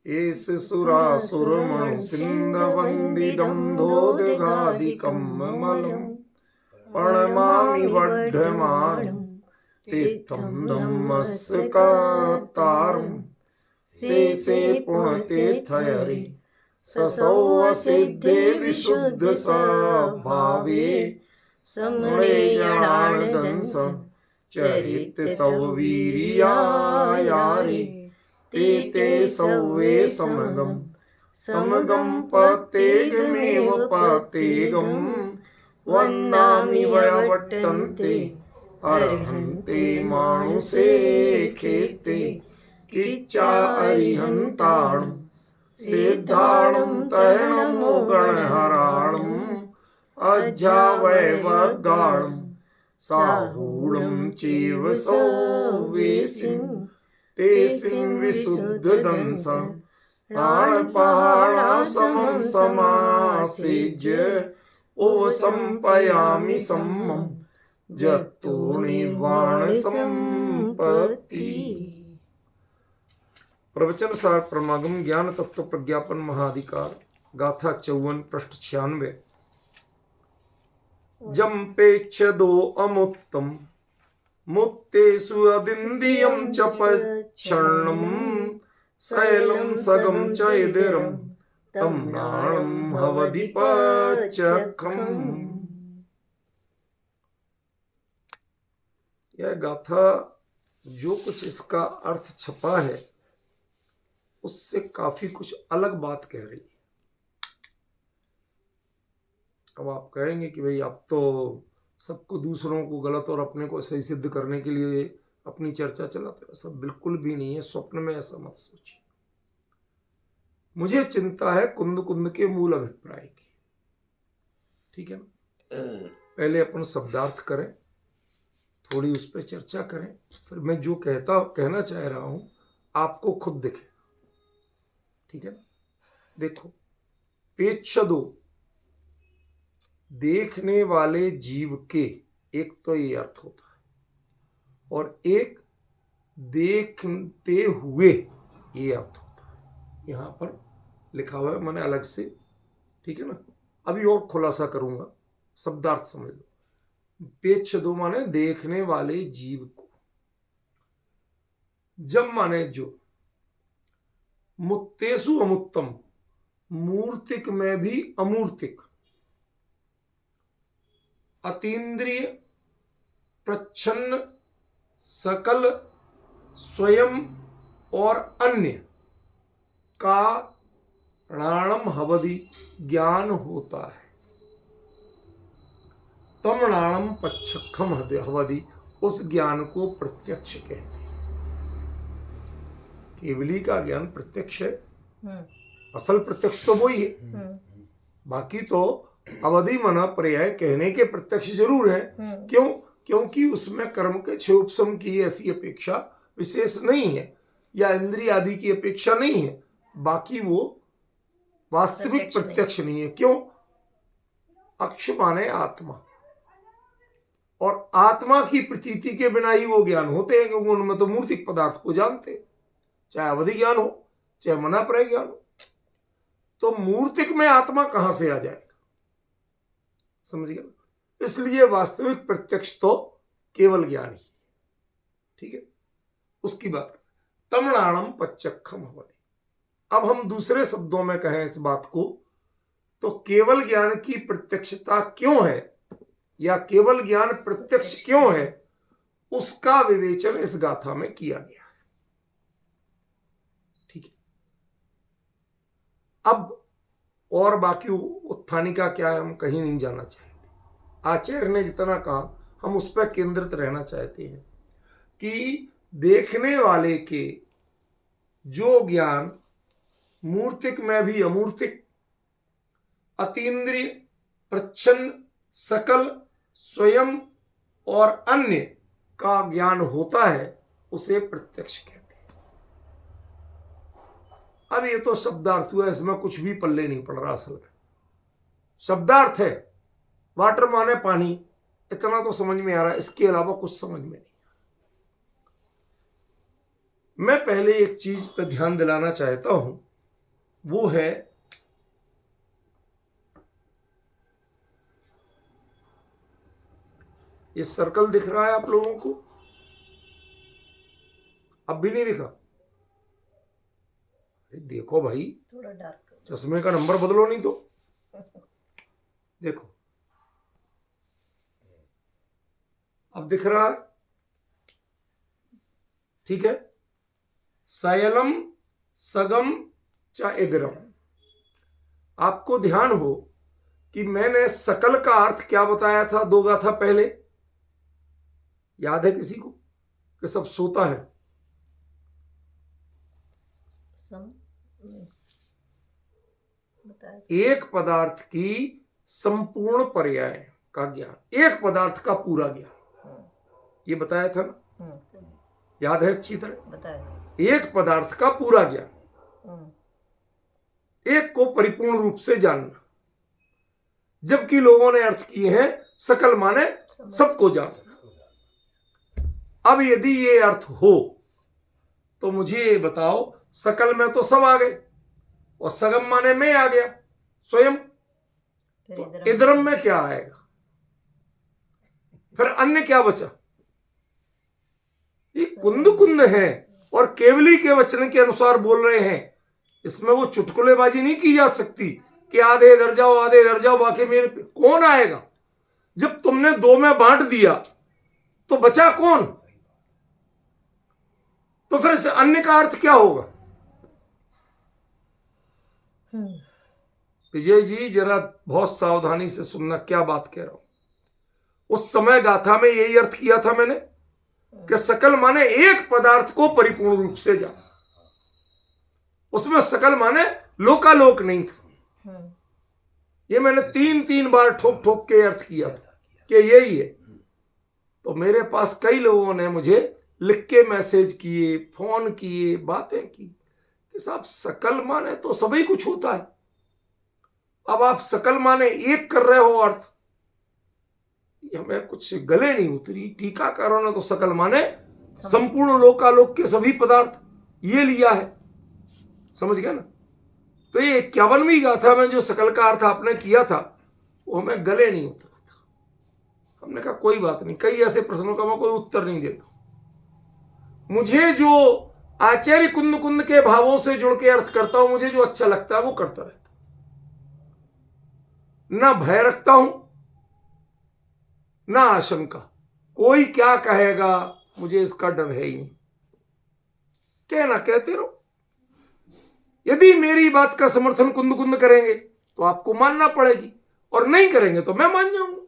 एष सुरासुरमणु सिन्धवन्दितं धोदगादिकं ममलं प्रणमामि वर्धमानं तीर्थं धम्मस्कातारं शेषे पुण्यतीर्थहरि ससौवसिद्धे विशुद्धस्वभावे समणेयणानदंसं चरित तव वीर्यायारे ते सौवे समगं पतेगमेव पतेगं वन्दामि वयवट्टन्ते अर्हन्ते मानुषे खेते किच्चा अरिहन्ताणं सिद्धाणं तैणमो गणहराणम् अज्जावैवगाणं साहूलं चैव सौवेसिं तेसिं विशुद्धदंसं प्राणपहाणासमं समासेज्य उपसंपयामि सम्मं जतो निर्वाणसंपत्ति। प्रवचन सार परमागम ज्ञान तत्व प्रज्ञापन महाधिकार गाथा 54 पृष्ठ 96। जम्पेच्छदो अमुत्तम मुक्तेषु अदिन्द्रियं च पच्छन्नं शैलं सगं च इदरं तं नाणं हवदि पच्चखम्। यह गाथा जो कुछ इसका अर्थ छपा है उससे काफी कुछ अलग बात कह रही है। अब आप कहेंगे कि भाई आप तो सबको दूसरों को गलत और अपने को सही सिद्ध करने के लिए अपनी चर्चा चलाते हो। ऐसा बिल्कुल भी नहीं है, स्वप्न में ऐसा मत सोचिए। मुझे चिंता है कुंद कुंद के मूल अभिप्राय की, ठीक है ना। पहले अपन शब्दार्थ करें, थोड़ी उस पर चर्चा करें, फिर मैं जो कहना चाह रहा हूं आपको खुद दिखे, ठीक है ना। देखो, पेच्छदो देखने वाले जीव के एक तो ये अर्थ होता है, और एक देखते हुए ये अर्थ होता है। यहां पर लिखा हुआ है, मैंने अलग से, ठीक है ना। अभी और खुलासा करूंगा, शब्दार्थ समझ लो। पेच्छदो माने देखने वाले जीव को, जब माने जो, मुक्तेषु अमुत्तम मूर्तिक में भी अमूर्तिक, अतीन्द्रिय प्रच्छन्न सकल स्वयं और अन्य का प्राणम हवदि ज्ञान होता है। तम प्राणम पच्छखम हवदि, उस ज्ञान को प्रत्यक्ष कहते हैं। केवली का ज्ञान प्रत्यक्ष है, असल प्रत्यक्ष तो वही है। बाकी तो अवधि मना पर्याय कहने के प्रत्यक्ष जरूर है। क्यों? क्योंकि उसमें कर्म के क्षोपसम की ऐसी अपेक्षा विशेष नहीं है, या इंद्रिय आदि की अपेक्षा नहीं है। बाकी वो वास्तविक प्रत्यक्ष नहीं है। क्यों? अक्ष माने आत्मा, और आत्मा की प्रतीति के बिना ही वो ज्ञान होते हैं, क्योंकि उनमें तो मूर्तिक पदार्थ को जानते हैं, चाहे अवधि ज्ञान हो चाहे मना पर्याय ज्ञान हो। तो मूर्तिक में आत्मा कहां से आ जाएगा, समझ गया। इसलिए वास्तविक प्रत्यक्ष तो केवल ज्ञान ही, ठीक है। उसकी बात करें, तमणाणम पच्चखम हवदि। अब हम दूसरे शब्दों में कहें इस बात को, तो केवल ज्ञान की प्रत्यक्षता क्यों है, या केवल ज्ञान प्रत्यक्ष क्यों है, उसका विवेचन इस गाथा में किया गया है, ठीक है। अब और बाकी उत्थानी का क्या है, हम कहीं नहीं जाना चाहते। आचार्य ने जितना कहा हम उस पर केंद्रित रहना चाहते हैं कि देखने वाले के जो ज्ञान मूर्तिक में भी अमूर्तिक, अतीन्द्रिय प्रच्छन्न सकल स्वयं और अन्य का ज्ञान होता है, उसे प्रत्यक्ष कहते हैं। अब ये तो शब्दार्थ हुआ, इसमें कुछ भी पल्ले नहीं पड़ रहा। असल में शब्दार्थ है, वाटर माने पानी, इतना तो समझ में आ रहा है, इसके अलावा कुछ समझ में नहीं। मैं पहले एक चीज पर ध्यान दिलाना चाहता हूं वो है ये सर्कल दिख रहा है आप लोगों को? अब भी नहीं दिखा? देखो भाई, थोड़ा डार्क, चश्मे का नंबर बदलो नहीं तो। देखो अब दिख रहा है, ठीक है। सयलम सगम चा इदरम। आपको ध्यान हो कि मैंने सकल का अर्थ क्या बताया था 2 गाथा पहले? याद है किसी को कि सब सोता है? एक पदार्थ की संपूर्ण पर्याय का ज्ञान, एक पदार्थ का पूरा ज्ञान, ये बताया था ना? याद है अच्छी तरह? बताया। एक पदार्थ का पूरा ज्ञान, एक को परिपूर्ण रूप से जानना। जबकि लोगों ने अर्थ किए हैं सकल माने सबको जानना। अब यदि ये अर्थ हो तो मुझे ये बताओ, सकल में तो सब आ गए और सगम माने मैं आ गया स्वयं, तो इदरम में क्या आएगा? फिर अन्य क्या बचा? ये कुंद कुंद है और केवली के वचन के अनुसार बोल रहे हैं। इसमें वो चुटकुलेबाजी नहीं की जा सकती कि आधे इधर जाओ आधे इधर जाओ बाकी मेरे पे। कौन आएगा? जब तुमने 2 में बांट दिया तो बचा कौन? तो फिर से अन्य का अर्थ क्या होगा? विजय जी जरा बहुत सावधानी से सुनना क्या बात कह रहा हूं। उस समय गाथा में यही अर्थ किया था मैंने कि सकल माने एक पदार्थ को परिपूर्ण रूप से जाना। उसमें सकल माने लोकालोक नहीं था। ये मैंने 3 बार ठोक ठोक के अर्थ किया था कि यही है। तो मेरे पास कई लोगों ने मुझे लिख के मैसेज किए, फोन किए, बातें की कि साहब सकल माने तो सभी कुछ होता है, अब आप सकल माने एक कर रहे हो अर्थ। हमें कुछ गले नहीं उतरी। टीकाकारों ने तो सकल माने संपूर्ण लोकालोक के सभी पदार्थ ये लिया है, समझ गया ना? तो ये 51वीं गाथा में जो सकल का अर्थ आपने किया था वो हमें गले नहीं उतरा था। हमने कहा कोई बात नहीं, कई ऐसे प्रश्नों का मैं कोई उत्तर नहीं देता। मुझे जो आचार्य कुंद कुंद के भावों से जुड़ के अर्थ करता हूं, मुझे जो अच्छा लगता है वो करता रहता, ना भय रखता हूं ना आशंका। कोई क्या कहेगा मुझे इसका डर है ही नहीं। कहना कहते रहो। यदि मेरी बात का समर्थन कुंद कुंद करेंगे तो आपको मानना पड़ेगी, और नहीं करेंगे तो मैं मान जाऊंगा।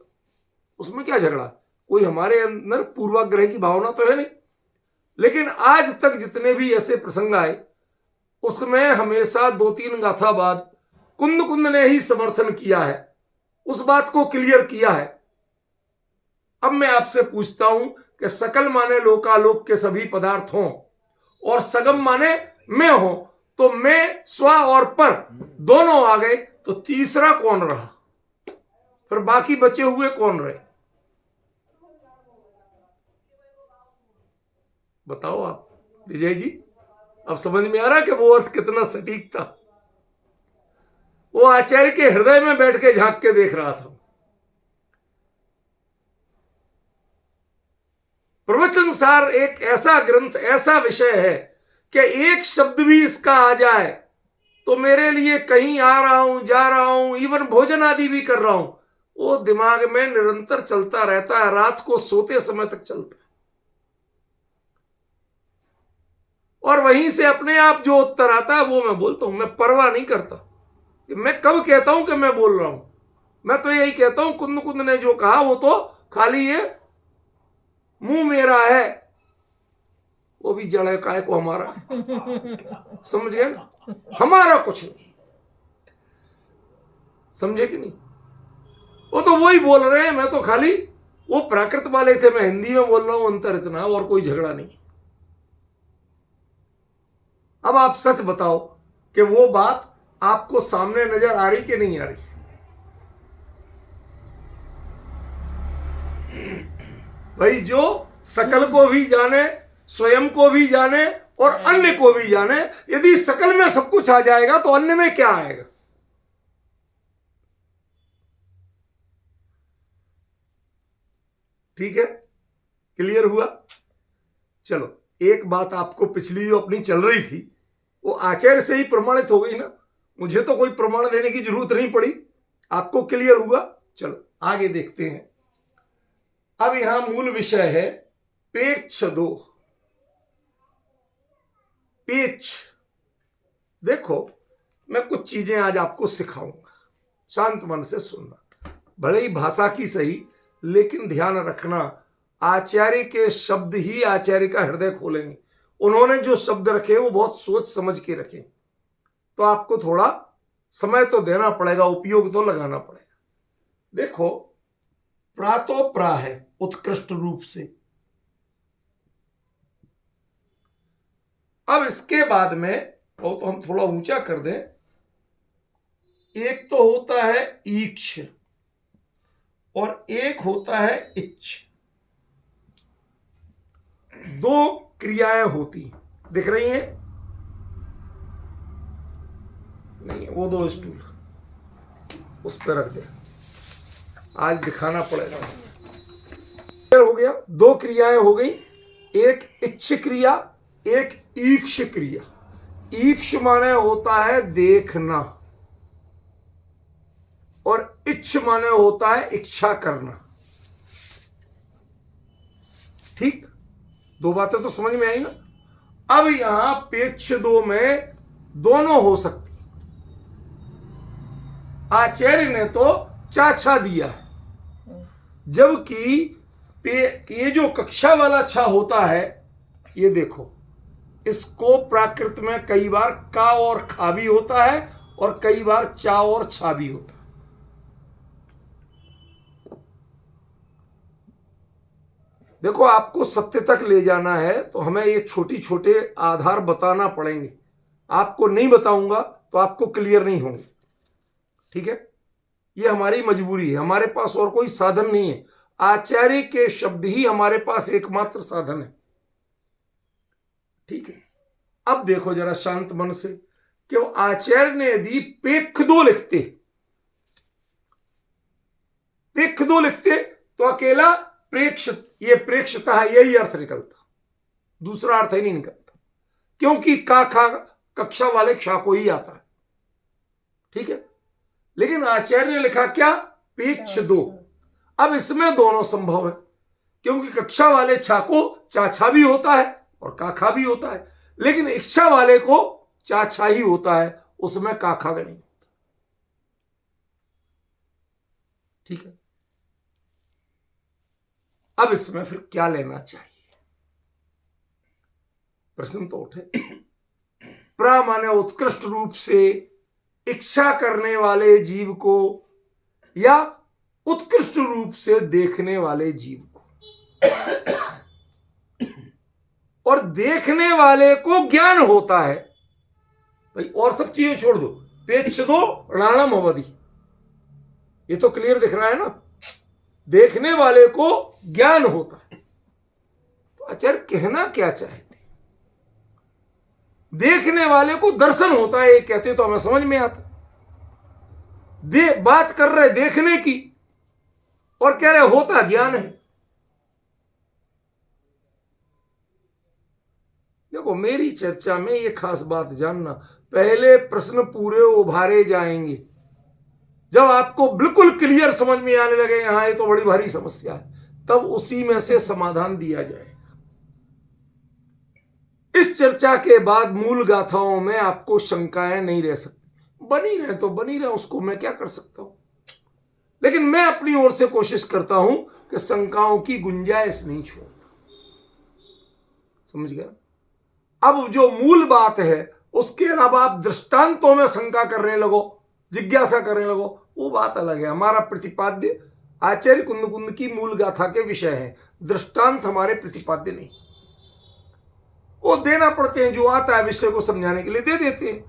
उसमें क्या झगड़ा? कोई हमारे अंदर पूर्वाग्रह की भावना तो है नहीं। लेकिन आज तक जितने भी ऐसे प्रसंग आए उसमें हमेशा 2-3 गाथा बाद कुंद कुंद ने ही समर्थन किया है, उस बात को क्लियर किया है। अब मैं आपसे पूछता हूं कि सकल माने लोकालोक के सभी पदार्थ हों और सगम माने मैं हो, तो मैं स्व और पर दोनों आ गए, तो तीसरा कौन रहा? फिर बाकी बचे हुए कौन रहे? बताओ आप विजय जी। अब समझ में आ रहा है कि वो अर्थ कितना सटीक था? वो आचार्य के हृदय में बैठ के झांक के देख रहा था। प्रवचन सार एक ऐसा ग्रंथ, ऐसा विषय है कि एक शब्द भी इसका आ जाए तो मेरे लिए कहीं आ रहा हूं, जा रहा हूं, इवन भोजन आदि भी कर रहा हूं, वो दिमाग में निरंतर चलता रहता है, रात को सोते समय तक चलता है। और वहीं से अपने आप जो उत्तर आता है वो मैं बोलता हूं। मैं परवाह नहीं करता मैं कब कहता हूं कि मैं बोल रहा हूं। मैं तो यही कहता हूं कुंद कुंद ने जो कहा वो तो खाली ये मुंह मेरा है, वो भी जड़ है काय को हमारा। समझ गए ना? हमारा कुछ नहीं। समझे कि नहीं? वो तो वही बोल रहे हैं, मैं तो खाली वो प्राकृत वाले थे, मैं हिंदी में बोल रहा हूं। अंतर इतना, और कोई झगड़ा नहीं। अब आप सच बताओ कि वो बात आपको सामने नजर आ रही कि नहीं आ रही? भाई जो सकल को भी जाने, स्वयं को भी जाने और अन्य को भी जाने। यदि सकल में सब कुछ आ जाएगा तो अन्य में क्या आएगा? ठीक है, क्लियर हुआ? चलो, एक बात आपको पिछली जो अपनी चल रही थी वो आचार्य से ही प्रमाणित हो गई ना, मुझे तो कोई प्रमाण देने की जरूरत नहीं पड़ी, आपको क्लियर हुआ। चलो आगे देखते हैं। अब यहां मूल विषय है पेक्ष दो। पेच, देखो मैं कुछ चीजें आज आपको सिखाऊंगा, शांत मन से सुनना। भले ही भाषा की सही, लेकिन ध्यान रखना आचार्य के शब्द ही आचार्य का हृदय खोलेंगे। उन्होंने जो शब्द रखे वो बहुत सोच समझ के रखे, तो आपको थोड़ा समय तो देना पड़ेगा, उपयोग तो लगाना पड़ेगा। देखो, प्रा तो प्रा है उत्कृष्ट रूप से। अब इसके बाद में वो तो हम थोड़ा ऊंचा कर दें, एक तो होता है ईक्ष और एक होता है इच्छ। दो क्रियाएं होती, दिख रही हैं? नहीं, वो दो स्टूल उस पर रख दे, आज दिखाना पड़ेगा। हो गया, दो क्रियाएं हो गई, एक इच्छ क्रिया, एक ईक्ष क्रिया। ईक्ष माने होता है देखना और इच्छ माने होता है इच्छा करना। ठीक, दो बातें तो समझ में आई ना। अब यहां पेक्ष दो में दोनों हो सकती। आचार्य ने तो चाछा दिया है, जबकि ये जो कक्षा वाला छा होता है, ये देखो, इसको प्राकृत में कई बार का और खा भी होता है और कई बार चा और छा भी होता है। देखो, आपको सत्य तक ले जाना है तो हमें ये छोटी छोटे आधार बताना पड़ेंगे। आपको नहीं बताऊंगा तो आपको क्लियर नहीं होंगे। ठीक है, ये हमारी मजबूरी है, हमारे पास और कोई साधन नहीं है। आचार्य के शब्द ही हमारे पास एकमात्र साधन है। ठीक है, अब देखो जरा शांत मन से, क्यों आचार्य ने यदि पेख दो लिखते, पेख दो लिखते तो अकेला प्रेक्ष, ये प्रेक्षता है, यही अर्थ निकलता, दूसरा अर्थ ही नहीं निकलता, क्योंकि का खा कक्षा वालेक्षा को ही आता है। ठीक है, लेकिन आचार्य ने लिखा क्या? पेक्ष दो। अब इसमें दोनों संभव है, क्योंकि कक्षा वाले छा को चाछा भी होता है और काखा भी होता है, लेकिन इच्छा वाले को चाछा ही होता है, उसमें काखा नहीं होता। ठीक है, अब इसमें फिर क्या लेना चाहिए? प्रश्न तो उठे। प्रा माने उत्कृष्ट रूप से इच्छा करने वाले जीव को या उत्कृष्ट रूप से देखने वाले जीव को, और देखने वाले को ज्ञान होता है भाई, और सब चीजें छोड़ दो, पेक्ष दो राणम अवधि, ये तो क्लियर दिख रहा है ना। देखने वाले को ज्ञान होता है, तो आचार्य कहना क्या चाहते? देखने वाले को दर्शन होता है, ये कहते तो हमें समझ में आता। बात कर रहे देखने की और कह रहे होता ज्ञान है। देखो, मेरी चर्चा में ये खास बात जानना, पहले प्रश्न पूरे उभारे जाएंगे, जब आपको बिल्कुल क्लियर समझ में आने लगे यहां ये तो बड़ी भारी समस्या है, तब उसी में से समाधान दिया जाएगा। इस चर्चा के बाद मूल गाथाओं में आपको शंकाएं नहीं रह सकती, बनी रहे तो बनी रहे, उसको मैं क्या कर सकता हूं, लेकिन मैं अपनी ओर से कोशिश करता हूं कि शंकाओं की गुंजाइश नहीं छोड़ता। समझ गया? अब जो मूल बात है उसके अलावा आप दृष्टांतों में शंका करने लगो, जिज्ञासा करने लगो, वो बात अलग है। हमारा प्रतिपाद्य आचार्य कुंद कुंद की मूल गाथा के विषय है, दृष्टांत हमारे प्रतिपाद्य नहीं। वो देना पड़ते हैं, जो आता है विषय को समझाने के लिए दे देते हैं।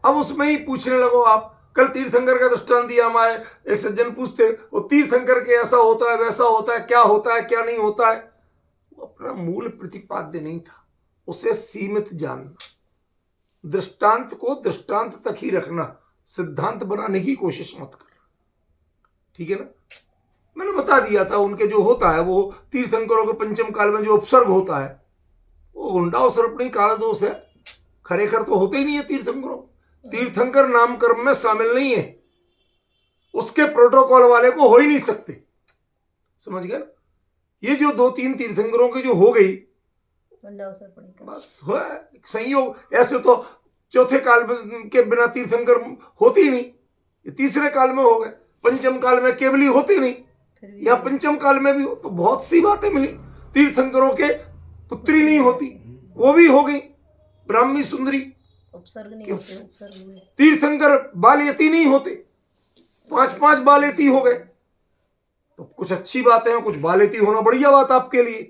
अब उसमें ही पूछने लगो आप। कल तीर्थंकर का दृष्टांत दिया, हमारे एक सज्जन पूछते वो तीर्थंकर के ऐसा होता है वैसा होता है, क्या होता है क्या नहीं होता है, वो अपना मूल प्रतिपाद्य नहीं था। उसे सीमित जानना, दृष्टांत को दृष्टांत तक ही रखना, सिद्धांत बनाने की कोशिश मत करना। ठीक है ना? मैंने बता दिया था उनके जो होता है वो तीर्थंकरों के पंचम काल में जो उपसर्ग होता है वो हुंडा सर्पणी काल दोष है, खरेखर तो होते ही नहीं है तीर्थंकरों। तीर्थंकर नामकर्म में शामिल नहीं है, उसके प्रोटोकॉल वाले को हो ही नहीं सकते। समझ गए ना? ये जो 2-3 तीर्थंकरों की जो हो गई बस हो संयोग। ऐसे तो चौथे काल के बिना तीर्थंकर होते ही नहीं, ये तीसरे काल में हो गए। पंचम काल में केवली होती नहीं, या पंचम काल में भी हो तो बहुत सी बातें मिली। तीर्थंकरों के पुत्री नहीं होती, वो भी हो गई ब्राह्मी सुंदरी। उपसर्ग नहीं होते, उपसर्ग हुए। तीर्थंकर बालयती नहीं होते, 5-5 बालयती हो गए। तो कुछ अच्छी बातें हैं, कुछ बालयती होना बढ़िया बात आपके लिए,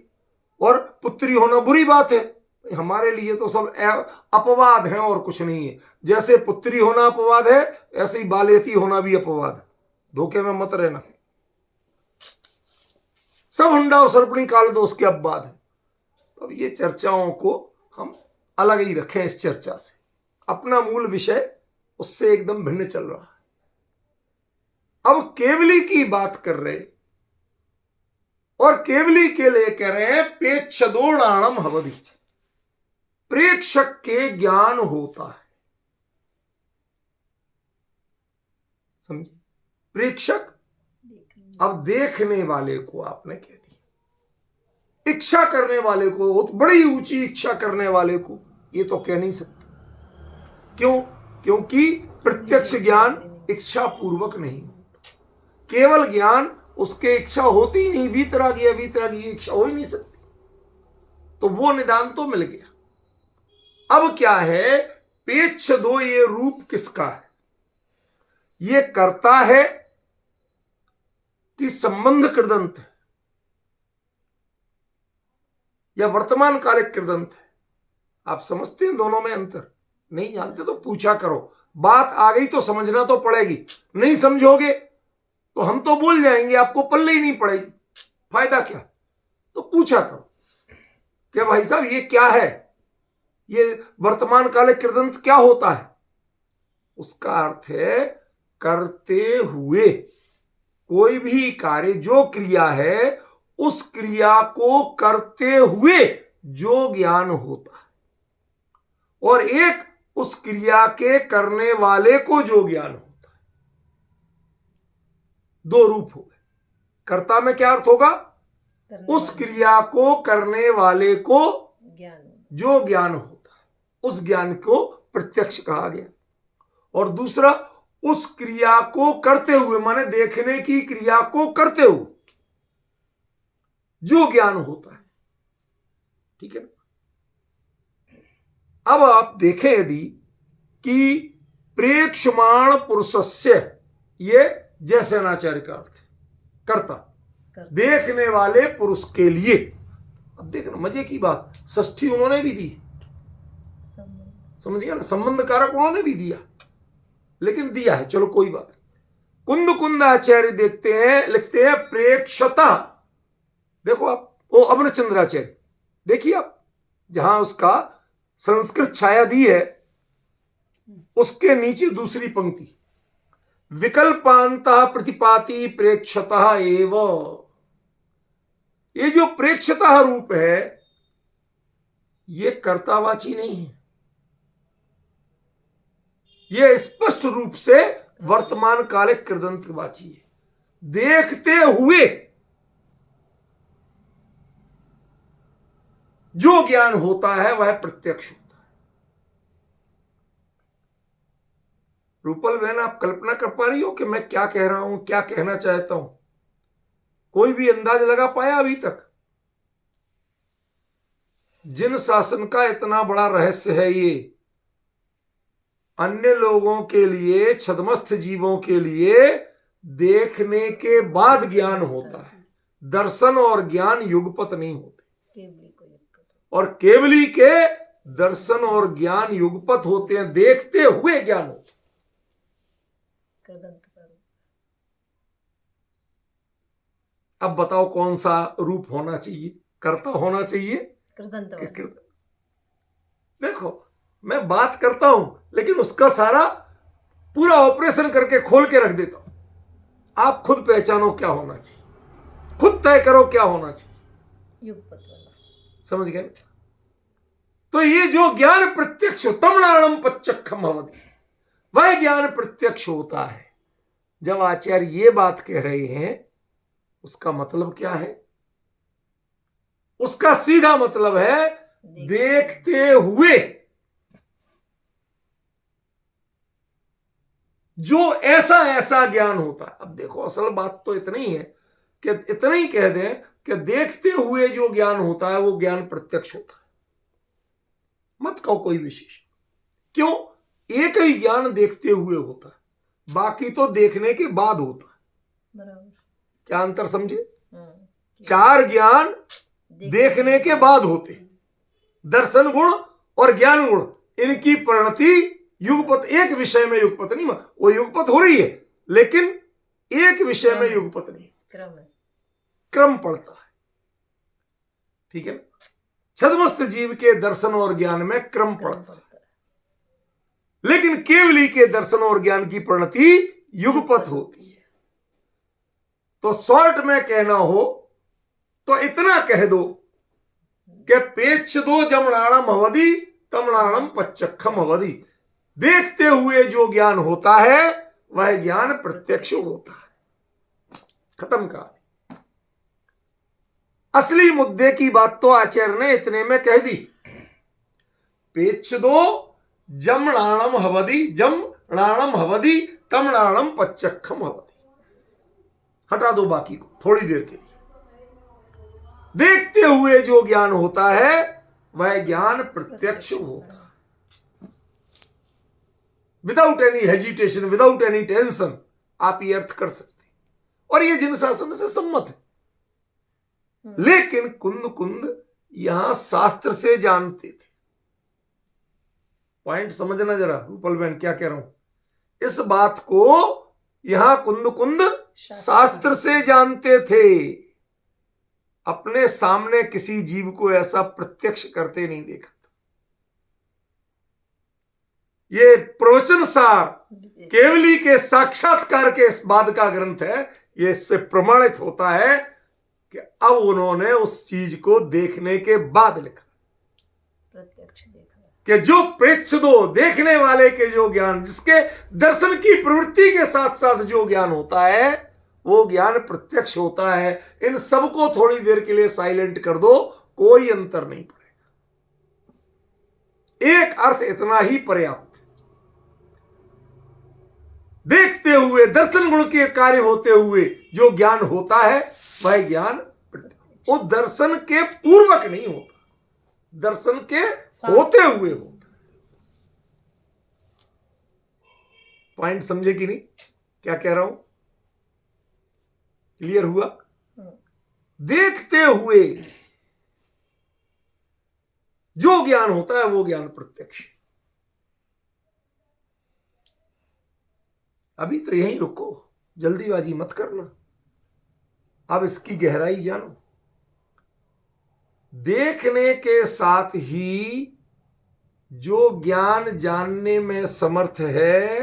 और पुत्री होना बुरी बात है। हमारे लिए तो सब अपवाद हैं और कुछ नहीं है। जैसे पुत्री होना अपवाद है ऐसे ही बालयती होना भी अपवाद है। धोखे में मत रहना। सब हुंडा और सर्पणी काल दोष के अपवाद है। अब ये चर्चाओं को हम अलग ही रखें इस चर्चा से। अपना मूल विषय उससे एकदम भिन्न चल रहा है। अब केवली की बात कर रहे, और केवली के लिए कह रहे हैं पेक्षदोणाणम हवधि, प्रेक्षक के ज्ञान होता है। समझे? प्रेक्षक अब देखने वाले को आपने कह दिया, इच्छा करने वाले को, बड़ी ऊंची इच्छा करने वाले को ये तो कह नहीं सकते। क्यों? क्योंकि प्रत्यक्ष ज्ञान इच्छा पूर्वक नहीं होता। केवल ज्ञान उसके इच्छा होती ही नहीं, वीतरागी इच्छा हो ही नहीं सकती। तो वो निदान तो मिल गया। अब क्या है? पेक्ष दो, ये रूप किसका है? ये करता है कि संबंध कृदंत है या वर्तमान कालिक कृदंत है? आप समझते हैं दोनों में अंतर? नहीं जानते तो पूछा करो। बात आ गई तो समझना तो पड़ेगी, नहीं समझोगे तो हम तो बोल जाएंगे, आपको पल्ले ही नहीं पड़ेगी, फायदा क्या? तो पूछा करो कि भाई साहब ये क्या है, ये वर्तमान कालिक कृदंत क्या होता है? उसका अर्थ है करते हुए कोई भी कार्य, जो क्रिया है उस क्रिया को करते हुए जो ज्ञान होता है, और एक उस क्रिया के करने वाले को जो ज्ञान होता है। दो रूप हो गए। कर्ता में क्या अर्थ होगा? उस क्रिया को करने वाले को जो ज्ञान होता है, उस ज्ञान को प्रत्यक्ष कहा गया। और दूसरा, उस क्रिया को करते हुए, माने देखने की क्रिया को करते हुए जो ज्ञान होता है। ठीक है ना? अब आप देखें यदि कि प्रेक्षमाण पुरुषस्य, ये जयसेनाचार्य का अर्थ है, कर्ता, देखने वाले पुरुष के लिए। अब देखना मजे की बात, षष्ठी उन्होंने भी दी, समझ गया ना? संबंध कारक उन्होंने भी दिया, लेकिन दिया है, चलो कोई बात नहीं। कुंद आचार्य देखते हैं, लिखते हैं प्रेक्षता। देखो आप, वो अमर चंद्राचार्य देखिए आप, जहां उसका संस्कृत छाया दी है उसके नीचे दूसरी पंक्ति, विकल्पांतः प्रतिपाति प्रेक्षतः एव। ये जो प्रेक्षतः रूप है ये कर्तावाची नहीं है, ये स्पष्ट रूप से वर्तमान कालिक कृदंतवाची है। देखते हुए जो ज्ञान होता है वह प्रत्यक्ष होता है। रूपल बहन, आप कल्पना कर पा रही हो कि मैं क्या कह रहा हूं, क्या कहना चाहता हूं? कोई भी अंदाज लगा पाया अभी तक? जिन शासन का इतना बड़ा रहस्य है, ये अन्य लोगों के लिए, छद्मस्थ जीवों के लिए देखने के बाद ज्ञान होता है। दर्शन और ज्ञान युगपत नहीं होते, और केवली के दर्शन और ज्ञान युगपत होते हैं, देखते हुए ज्ञान होता है। अब बताओ कौन सा रूप होना चाहिए? कर्ता होना चाहिए? देखो मैं बात करता हूं लेकिन उसका सारा पूरा ऑपरेशन करके खोल के रख देता हूं। आप खुद पहचानो क्या होना चाहिए, खुद तय करो क्या होना चाहिए। युगपत वाला। समझ गए? तो ये जो ज्ञान प्रत्यक्ष तमणाणम पच्चखम अवधि, वह ज्ञान प्रत्यक्ष होता है। जब आचार्य ये बात कह रहे हैं उसका मतलब क्या है? उसका सीधा मतलब है देखते हुए जो ऐसा ऐसा ज्ञान होता है। अब देखो असल बात तो इतनी है कि इतना ही कह दें कि देखते हुए जो ज्ञान होता है वो ज्ञान प्रत्यक्ष होता है। मत कहो कोई विशेष। क्यों? एक ही ज्ञान देखते हुए होता है, बाकी तो देखने के बाद होता है। बराबर। क्या अंतर समझे? चार ज्ञान देखने के बाद होते, दर्शन गुण और ज्ञान गुण, इनकी परिणति युगपत, एक विषय में युगपत नहीं, वो युगपत हो रही है लेकिन एक विषय में युगपत नहीं, क्रम पड़ता है। ठीक है ना? छद्मस्त जीव के दर्शन और ज्ञान में क्रम पड़ता है, लेकिन केवली के दर्शन और ज्ञान की परिणति युगपत होती है। तो शॉर्ट में कहना हो तो इतना कह दो कि पेच दो जमणाणम अवधि तमणाणम पच्चखम अवधि। देखते हुए जो ज्ञान होता है वह ज्ञान प्रत्यक्ष होता है। खत्म कहानी। असली मुद्दे की बात तो आचार्य ने इतने में कह दी। पेच दो जमणाणम हवधि, जमणाणम हवधि तमणाणम पच्चखम हवधि। हटा दो बाकी को थोड़ी देर के लिए। देखते हुए जो ज्ञान होता है वह ज्ञान प्रत्यक्ष होता है। Without any hesitation, without any tension आप ये अर्थ कर सकते हैं और ये जिन शासन से सम्मत है। लेकिन कुंद कुंद यहां शास्त्र से जानते थे। पॉइंट समझना जरा रूपल बहन क्या कह रहा हूं। इस बात को यहां कुंद कुंद शास्त्र से जानते थे। अपने सामने किसी जीव को ऐसा प्रत्यक्ष करते नहीं देखा था। ये प्रवचन सार केवली के साक्षात्कार के इस बाद का ग्रंथ है। ये इससे प्रमाणित होता है कि अब उन्होंने उस चीज को देखने के बाद लिखा, प्रत्यक्ष देखा कि जो प्रेक्ष दो देखने वाले के जो ज्ञान, जिसके दर्शन की प्रवृत्ति के साथ साथ जो ज्ञान होता है वो ज्ञान प्रत्यक्ष होता है। इन सबको थोड़ी देर के लिए साइलेंट कर दो, कोई अंतर नहीं पड़ेगा। एक अर्थ इतना ही पर्याप्त। देखते हुए दर्शन गुण के कार्य होते हुए जो ज्ञान होता है वह ज्ञान प्रत्यक्ष, वो दर्शन के पूर्वक नहीं होता, दर्शन के होते हुए होता। पॉइंट समझे कि नहीं क्या कह रहा हूं? क्लियर हुआ? देखते हुए जो ज्ञान होता है वो ज्ञान प्रत्यक्ष। अभी तो यहीं रुको, जल्दीबाजी मत करना, अब इसकी गहराई जानो। देखने के साथ ही जो ज्ञान जानने में समर्थ है,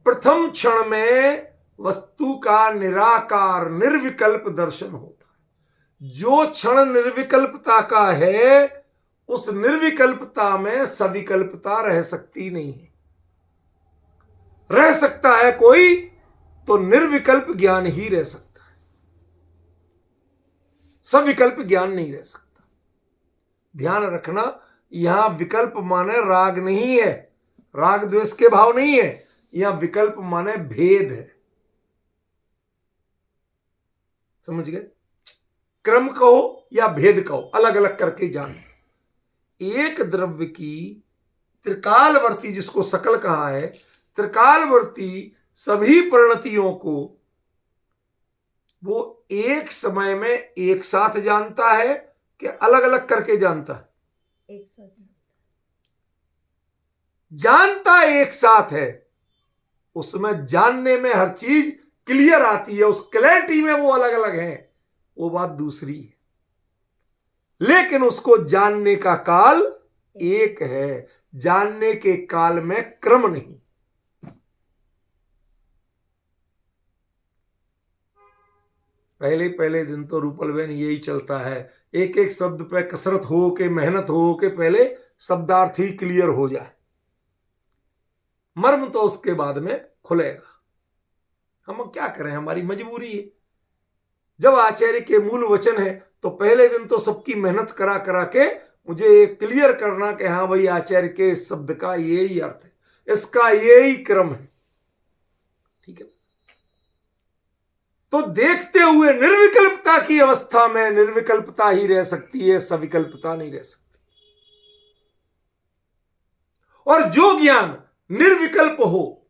प्रथम क्षण में वस्तु का निराकार निर्विकल्प दर्शन होता है। जो क्षण निर्विकल्पता का है उस निर्विकल्पता में सविकल्पता रह सकती नहीं है। रह सकता है कोई तो निर्विकल्प ज्ञान ही रह सकता है, सविकल्प ज्ञान नहीं रह सकता। ध्यान रखना, यहां विकल्प माने राग नहीं है, राग द्वेष के भाव नहीं है। यहां विकल्प माने भेद है। समझ गए? क्रम कहो या भेद कहो, अलग अलग करके जान। एक द्रव्य की त्रिकालवर्ती, जिसको सकल कहा है, त्रिकालवर्ती सभी परिणतियों को वो एक समय में एक साथ जानता है कि अलग अलग करके जानता है? एक साथ जानता एक साथ है। उसमें जानने में हर चीज क्लियर आती है, उस क्लैरिटी में वो अलग अलग है, वो बात दूसरी है। लेकिन उसको जानने का काल एक है, जानने के काल में क्रम नहीं। पहले पहले दिन तो रूपल बहन यही चलता है, एक एक शब्द पे कसरत हो के, मेहनत हो के, पहले शब्दार्थ ही क्लियर हो जाए, मर्म तो उसके बाद में खुलेगा। हम क्या करें, हमारी मजबूरी है। जब आचार्य के मूल वचन है तो पहले दिन तो सबकी मेहनत करा करा के मुझे क्लियर करना कि हाँ भाई आचार्य के इस शब्द का यही अर्थ है, इसका यही क्रम है, ठीक है। तो देखते हुए निर्विकल्पता की अवस्था में निर्विकल्पता ही रह सकती है, सविकल्पता नहीं रह सकती। और जो ज्ञान निर्विकल्प हो,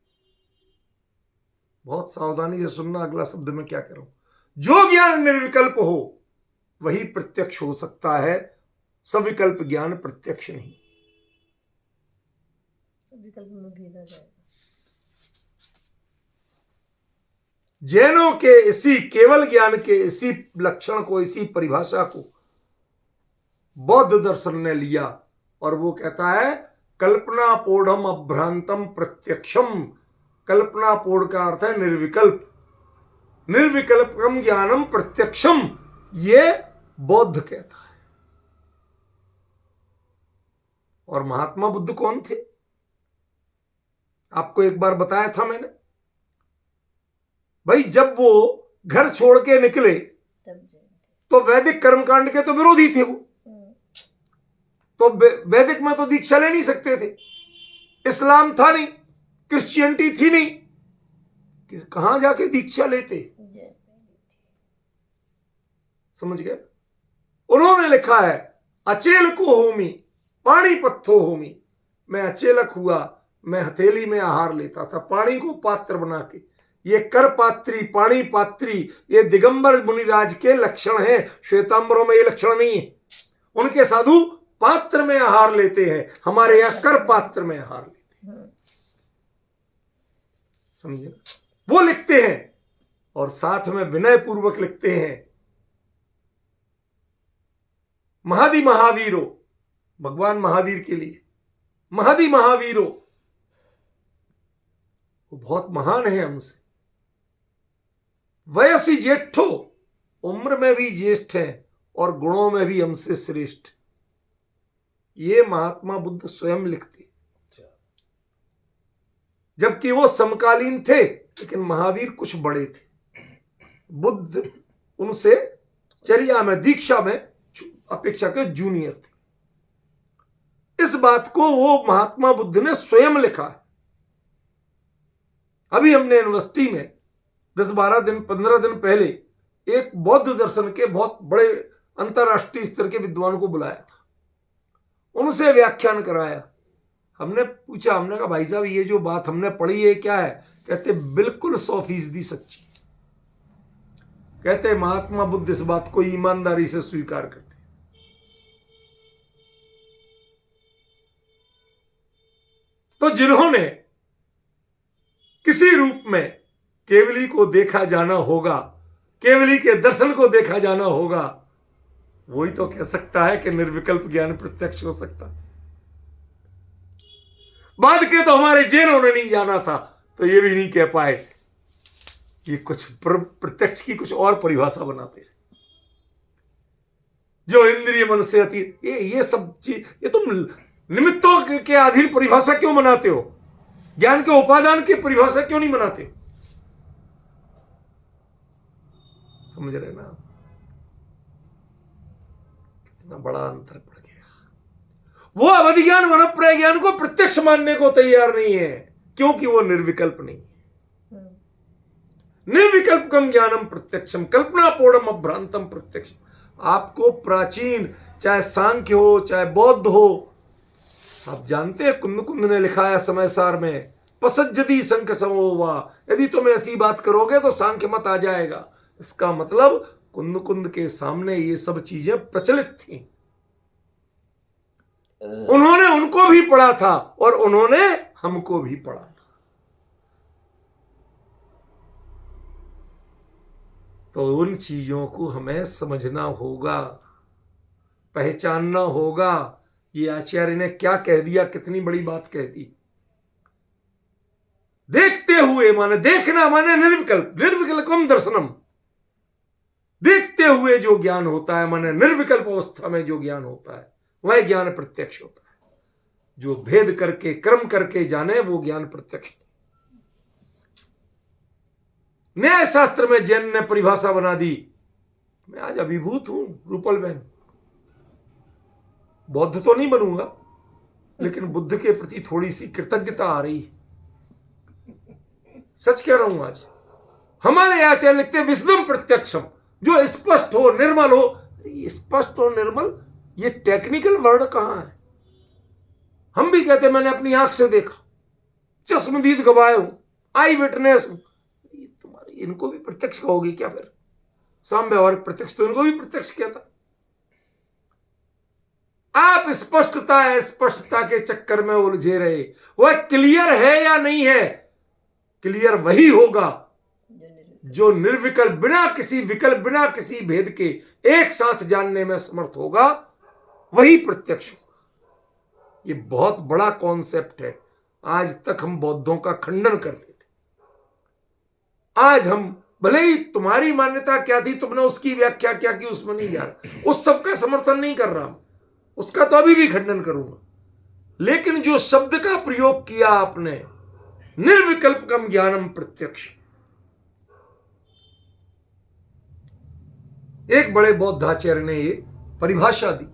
बहुत सावधानी से सुनना अगला शब्द में क्या करूं, जो ज्ञान निर्विकल्प हो वही प्रत्यक्ष हो सकता है, सविकल्प ज्ञान प्रत्यक्ष नहीं। विकल्प में भेदा जाएगा। जैनों के इसी केवल ज्ञान के इसी लक्षण को, इसी परिभाषा को बौद्ध दर्शन ने लिया और वो कहता है कल्पना पोढ़म अभ्रांतम प्रत्यक्षम। कल्पना पोढ़ का अर्थ है निर्विकल्प, निर्विकल्पम ज्ञानम प्रत्यक्षम, ये बौद्ध कहता है। और महात्मा बुद्ध कौन थे? आपको एक बार बताया था मैंने भाई, जब वो घर छोड़ के निकले तो वैदिक कर्मकांड के तो विरोधी थे वो, तो वैदिक में तो दीक्षा ले नहीं सकते थे, इस्लाम था नहीं, क्रिश्चियनिटी थी नहीं, कहां जाके दीक्षा लेते? समझ गए? उन्होंने लिखा है अचेल को होमी पानी पत्थो होमी। मैं अचेलक हुआ, मैं हथेली में आहार लेता था, पानी को पात्र बना के। ये कर पात्री, पानी पात्री, ये दिगंबर मुनिराज के लक्षण हैं, श्वेतांबरों में ये लक्षण नहीं है। उनके साधु पात्र में आहार लेते हैं, हमारे यहां कर पात्र में आहार लेते हैं। समझे? वो लिखते हैं और साथ में विनय पूर्वक लिखते हैं महादि महावीरो, भगवान महावीर के लिए महादि महावीरो, वो बहुत महान है हमसे। वयसी जेठो, उम्र में भी ज्येष्ठ है और गुणों में भी हमसे श्रेष्ठ। ये महात्मा बुद्ध स्वयं लिखते, जबकि वो समकालीन थे, लेकिन महावीर कुछ बड़े थे। बुद्ध उनसे चर्या में, दीक्षा में अपेक्षा के जूनियर थे। इस बात को वो महात्मा बुद्ध ने स्वयं लिखा है। अभी हमने यूनिवर्सिटी में 10-12 दिन 15 दिन पहले एक बौद्ध दर्शन के बहुत बड़े अंतरराष्ट्रीय स्तर के विद्वान को बुलाया था, उनसे व्याख्यान कराया। हमने पूछा, हमने कहा भाई साहब ये जो बात हमने पढ़ी है क्या है? कहते बिल्कुल 100% सच्ची। कहते महात्मा बुद्ध इस बात को ईमानदारी से स्वीकार करते। तो जिन्होंने किसी रूप में केवली को देखा जाना होगा, केवली के दर्शन को देखा जाना होगा, वही तो कह सकता है कि निर्विकल्प ज्ञान प्रत्यक्ष हो सकता। बाद के तो हमारे जैनों ने नहीं जाना था, तो ये भी नहीं कह पाए। ये कुछ प्रत्यक्ष की कुछ और परिभाषा बनाते हैं, जो इंद्रिय मन से अतीत, ये सब चीज, ये तुम निमित्तों के अधीन परिभाषा क्यों बनाते हो? ज्ञान के उपादान की परिभाषा क्यों नहीं बनाते? समझ रहे ना? कितना बड़ा अंतर पड़ गया। वो अवधि ज्ञान वनप्रय ज्ञान को प्रत्यक्ष मानने को तैयार नहीं है, क्योंकि वो निर्विकल्प नहीं है। निर्विकल्पकम ज्ञानम प्रत्यक्षम कल्पना पोढ़म अभ्रांतम प्रत्यक्षम। आपको प्राचीन, चाहे सांख्य हो चाहे बौद्ध हो, आप जानते हैं कुंद कुंद ने लिखा है समय सार में, पसज्जति संख समोवा, यदि तुम ऐसी बात करोगे तो सांख्य मत आ जाएगा। इसका मतलब कुंद कुंद के सामने ये सब चीजें प्रचलित थी, उन्होंने उनको भी पढ़ा था और उन्होंने हमको भी पढ़ा था। तो उन चीजों को हमें समझना होगा, पहचानना होगा। ये आचार्य ने क्या कह दिया, कितनी बड़ी बात कह दी। देखते हुए माने देखना, माने निर्विकल्प, निर्विकल्पम दर्शनम। देखते हुए जो ज्ञान होता है, माने निर्विकल्प अवस्था में जो ज्ञान होता है, वह ज्ञान प्रत्यक्ष होता है। जो भेद करके कर्म करके जाने, वो ज्ञान प्रत्यक्ष। न्याय शास्त्र में जैन ने परिभाषा बना दी। मैं आज अभिभूत हूं रूपल बहन, बौद्ध तो नहीं बनूंगा, लेकिन बुद्ध के प्रति थोड़ी सी कृतज्ञता आ रही है। सच कह रहा हूं। आज हमारे आचार्य लिखते विस्डम प्रत्यक्षम, जो स्पष्ट हो, निर्मल हो। स्पष्ट और निर्मल, ये टेक्निकल वर्ड कहां है? हम भी कहते मैंने अपनी आंख से देखा, चश्मदीद गवाए हूं, आई विटनेस हूं। तुम्हारी इनको भी प्रत्यक्ष कहोगे क्या? फिर साम व्यवहारिक प्रत्यक्ष तो इनको भी प्रत्यक्ष किया था। आप स्पष्टता के चक्कर में उलझे रहे। वह क्लियर है या नहीं है? क्लियर वही होगा जो निर्विकल्प, बिना किसी विकल्प, बिना किसी भेद के एक साथ जानने में समर्थ होगा, वही प्रत्यक्ष होगा। ये बहुत बड़ा कॉन्सेप्ट है। आज तक हम बौद्धों का खंडन करते थे। आज हम, भले ही तुम्हारी मान्यता क्या थी, तुमने उसकी व्याख्या क्या की, उसमें नहीं जा रहा, उस सब का समर्थन नहीं कर रहा, उसका तो अभी भी खंडन करूंगा। लेकिन जो शब्द का प्रयोग किया आपने, निर्विकल्पकम ज्ञानम प्रत्यक्ष, एक बड़े बौद्धाचार्य ने ये परिभाषा दी।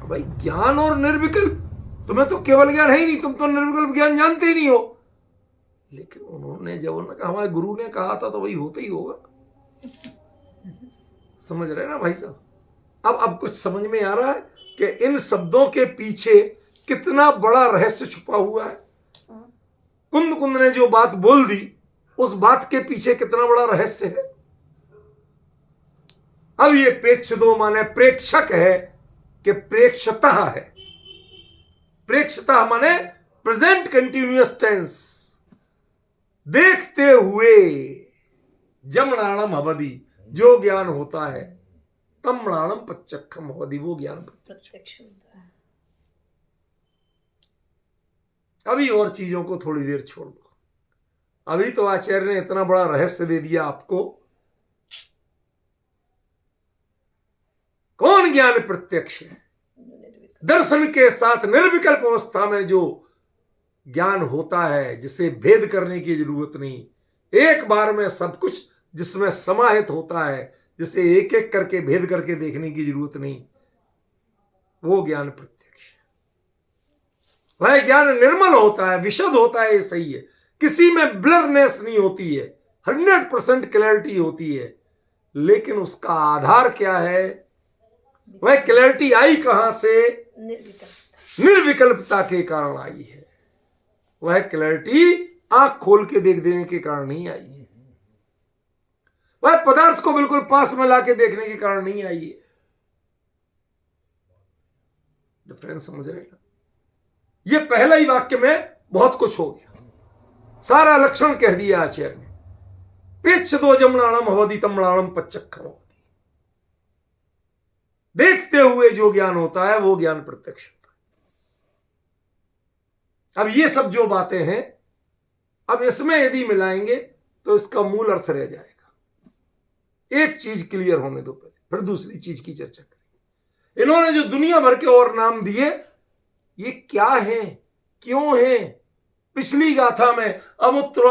भाई ज्ञान और निर्विकल्प, तुम्हें तो केवल ज्ञान है ही नहीं, तुम तो निर्विकल्प ज्ञान जानते ही नहीं हो। लेकिन उन्होंने जब उन्होंने कहा, हमारे गुरु ने कहा था, तो वही होता ही होगा। समझ रहे ना भाई साहब? अब कुछ समझ में आ रहा है कि इन शब्दों के पीछे कितना बड़ा रहस्य छुपा हुआ है। कुंद ने जो बात बोल दी, उस बात के पीछे कितना बड़ा रहस्य है। अब ये प्रेक्षदो माने प्रेक्षक है कि प्रेक्षता है। प्रेक्षता माने प्रेजेंट कंटिन्यूअस टेंस। देखते हुए जमणाणम अवधि, जो ज्ञान होता है, तमणाणम प्रत्यक्षम अवधि, वो ज्ञान प्रत्यक्ष होता है। अभी और चीजों को थोड़ी देर छोड़ दो। अभी तो आचार्य ने इतना बड़ा रहस्य दे दिया आपको। कौन ज्ञान प्रत्यक्ष है? दर्शन के साथ निर्विकल्प अवस्था में जो ज्ञान होता है, जिसे भेद करने की जरूरत नहीं, एक बार में सब कुछ जिसमें समाहित होता है, जिसे एक एक करके भेद करके देखने की जरूरत नहीं, वो ज्ञान प्रत्यक्ष। वह ज्ञान निर्मल होता है, विशद होता है, ये सही है। किसी में ब्लरनेस नहीं होती है, 100% क्लैरिटी होती है। लेकिन उसका आधार क्या है? वह क्लैरिटी आई कहां से? निर्विकल्पता के कारण आई है। वह क्लैरिटी आंख खोल के देख देने के कारण नहीं आई है। वह पदार्थ को बिल्कुल पास में लाके देखने के कारण नहीं आई है। डिफरेंस समझ रहे हैं? ये पहला ही वाक्य में बहुत कुछ हो गया। सारा लक्षण कह दिया आचार्य ने। पेक्षदो जमणाणम अवधि तमणाणम प्रत्यक्षम। देखते हुए जो ज्ञान होता है, वो ज्ञान प्रत्यक्ष होता है। अब ये सब जो बातें हैं, अब इसमें यदि मिलाएंगे तो इसका मूल अर्थ रह जाएगा। एक चीज क्लियर होने दो पहले, फिर दूसरी चीज की चर्चा करेंगे। इन्होंने जो दुनिया भर के और नाम दिए, ये क्या है, क्यों है? पिछली गाथा में अमुत्र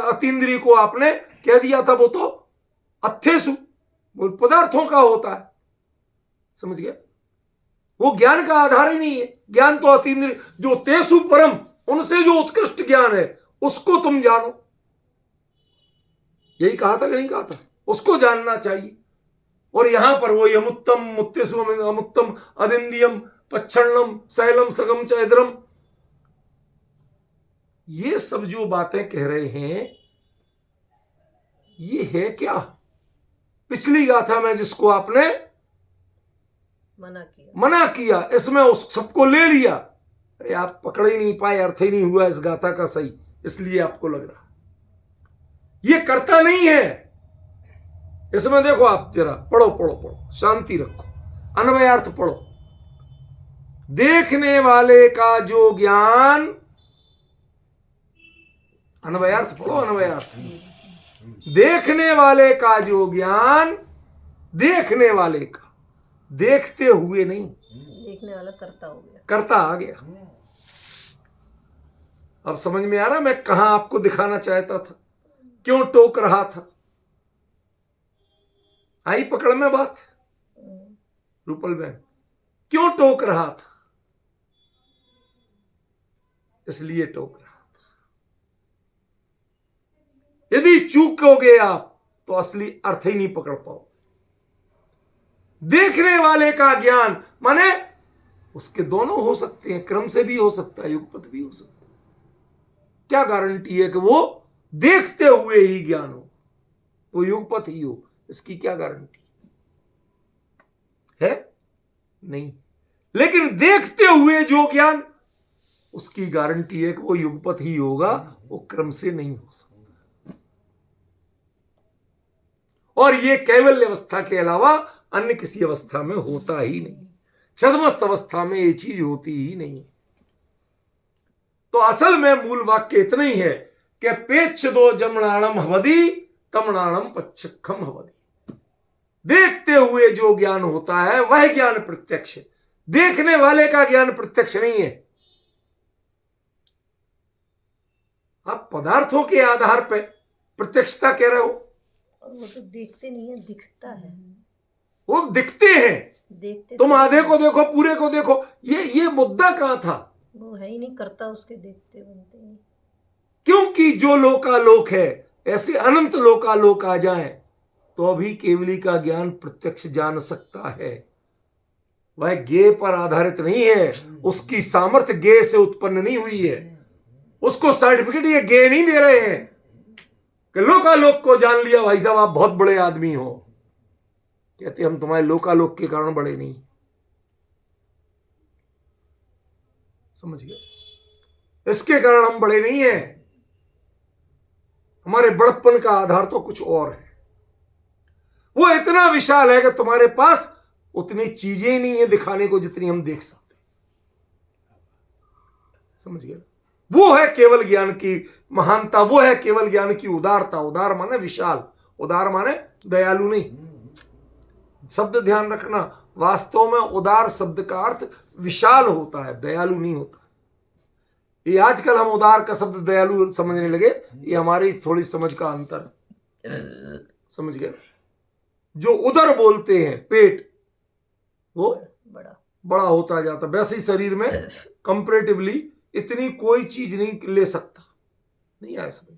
अतीन्द्रिय को आपने कह दिया था, वो तो अथेसु, वो पदार्थों का होता है। समझ गया? वो ज्ञान का आधार ही नहीं है। ज्ञान तो अतीन्द्रिय, जो तेसु परम, उनसे जो उत्कृष्ट ज्ञान है, उसको तुम जानो। यही कहा था कि नहीं कहा था? उसको जानना चाहिए। और यहां पर वो यमुत्तम मुत्तेसु अमुत्तम अदिंदियम पच्छरणम शैलम सगम चैद्रम, ये सब जो बातें कह रहे हैं, ये है क्या? पिछली गाथा में जिसको आपने मना किया, इसमें उस सबको ले लिया। अरे आप पकड़ ही नहीं पाए, अर्थ ही नहीं हुआ इस गाथा का सही, इसलिए आपको लग रहा ये करता नहीं है। इसमें देखो, आप जरा पढ़ो, शांति रखो, अन्वयार्थ पढ़ो। देखने वाले का जो ज्ञान, अन्वयार्थ पढ़ो, अन्वयार्थ। देखने वाले का जो ज्ञान, देखने वाले का, देखते हुए नहीं, देखने वाला करता हो गया। करता आ गया। अब समझ में आ रहा मैं कहां आपको दिखाना चाहता था, क्यों टोक रहा था? आई पकड़ में बात? रूपल बहन, क्यों टोक रहा था? इसलिए टोक रहा था। यदि चूकोगे आप तो असली अर्थ ही नहीं पकड़ पाओ। देखने वाले का ज्ञान माने उसके दोनों हो सकते हैं, क्रम से भी हो सकता है, युगपत भी हो सकता है। क्या गारंटी है कि वो देखते हुए ही ज्ञान हो, वो युगपत ही हो? इसकी क्या गारंटी है? नहीं। लेकिन देखते हुए जो ज्ञान, उसकी गारंटी है कि वो युगपत ही होगा, वो क्रम से नहीं हो सकता। और ये कैवल्य अवस्था के अलावा अन्य किसी अवस्था में होता ही नहीं। छद्मस्त अवस्था में ये चीज होती ही नहीं। तो असल में मूल वाक्य इतना ही है कि पेच्छ दो जमणाणम हवदी तमणाणम पच्छखम हवदी। देखते हुए जो ज्ञान होता है वह ज्ञान प्रत्यक्ष है, देखने वाले का ज्ञान प्रत्यक्ष नहीं है। आप पदार्थों के आधार पर प्रत्यक्षता कह रहे हो, और वो तो देखते नहीं है, दिखता है। वो दिखते हैं। देखते तुम तो आधे को देखो, पूरे को देखो, ये मुद्दा कहां था? वो है ही नहीं, करता उसके देखते बनते नहीं। क्योंकि जो लोकालोक है, ऐसे अनंत लोकालोक आ जाए तो अभी केवली का ज्ञान प्रत्यक्ष जान सकता है। वह ज्ञेय पर आधारित नहीं है, उसकी सामर्थ्य ज्ञेय से उत्पन्न नहीं हुई है। उसको सर्टिफिकेट ये ज्ञेय नहीं दे रहे हैं कि लोकालोक को जान लिया भाई साहब, आप बहुत बड़े आदमी हो। कहते हम तुम्हारे लोकालोक के कारण बड़े नहीं। समझ गए? इसके कारण हम बड़े नहीं हैं। हमारे बड़प्पन का आधार तो कुछ और है। वो इतना विशाल है कि तुम्हारे पास उतनी चीजें ही नहीं है दिखाने को जितनी हम देख सकते। समझ गए? वो है केवल ज्ञान की महानता, वो है केवल ज्ञान की उदारता। उदार माने विशाल, उदार माने दयालु नहीं। शब्द ध्यान रखना, वास्तव में उदार शब्द का अर्थ विशाल होता है, दयालु नहीं होता। ये आजकल हम उदार का शब्द दयालु समझने लगे, ये हमारी थोड़ी समझ का अंतर। समझ गए? जो उदर बोलते हैं पेट, वो बड़ा होता जाता। वैसे ही शरीर में कंपैरेटिवली इतनी कोई चीज नहीं ले सकता। नहीं आया समझ?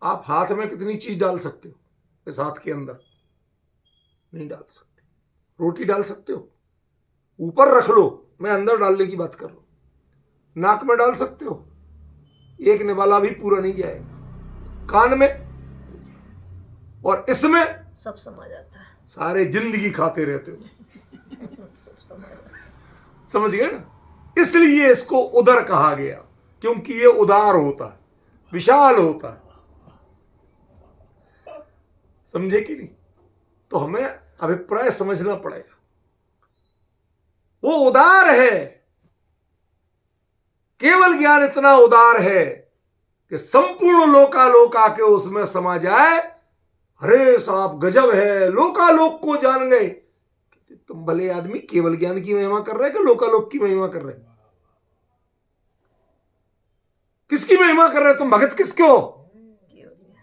आप हाथ में कितनी चीज डाल सकते हो? इस हाथ के अंदर नहीं डाल सकते। रोटी डाल सकते हो, ऊपर रख लो, मैं अंदर डालने की बात कर रहा हूं। नाक में डाल सकते हो, एक निवाला भी पूरा नहीं जाएगा। कान में, और इसमें सब समा जाता है। सारे जिंदगी खाते रहते हो। सब समा जाता है। समझ गए ना? इसलिए इसको उदर कहा गया, क्योंकि ये उदार होता है, विशाल होता है। समझे कि नहीं? तो हमें अभिप्राय समझना पड़ेगा। वो उदार है, केवल ज्ञान इतना उदार है कि संपूर्ण लोकालोक आके उसमें समा जाए। अरे साहब गजब है, लोकालोक को जान गए। तुम भले आदमी केवल ज्ञान की महिमा कर रहे कि लोकालोक की महिमा कर रहे? किसकी महिमा कर रहे? तुम भगत किसके हो?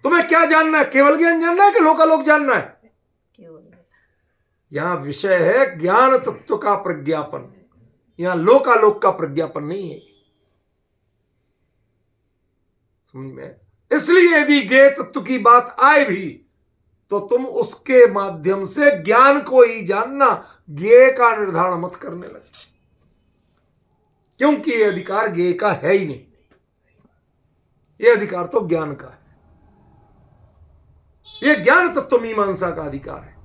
तुम्हें क्या जानना है? केवल ज्ञान जानना है कि लोकालोक जानना है? यहां विषय है ज्ञान तत्व का प्रज्ञापन, यहां लोकालोक का प्रज्ञापन नहीं है। समझ में? इसलिए यदि ज्ञेय तत्व की बात आए भी तो तुम उसके माध्यम से ज्ञान को ही जानना, ज्ञेय का निर्धारण मत करने लगे, क्योंकि यह अधिकार ज्ञेय का है ही नहीं। यह अधिकार तो ज्ञान का है। यह ज्ञान तत्व मीमांसा का अधिकार है,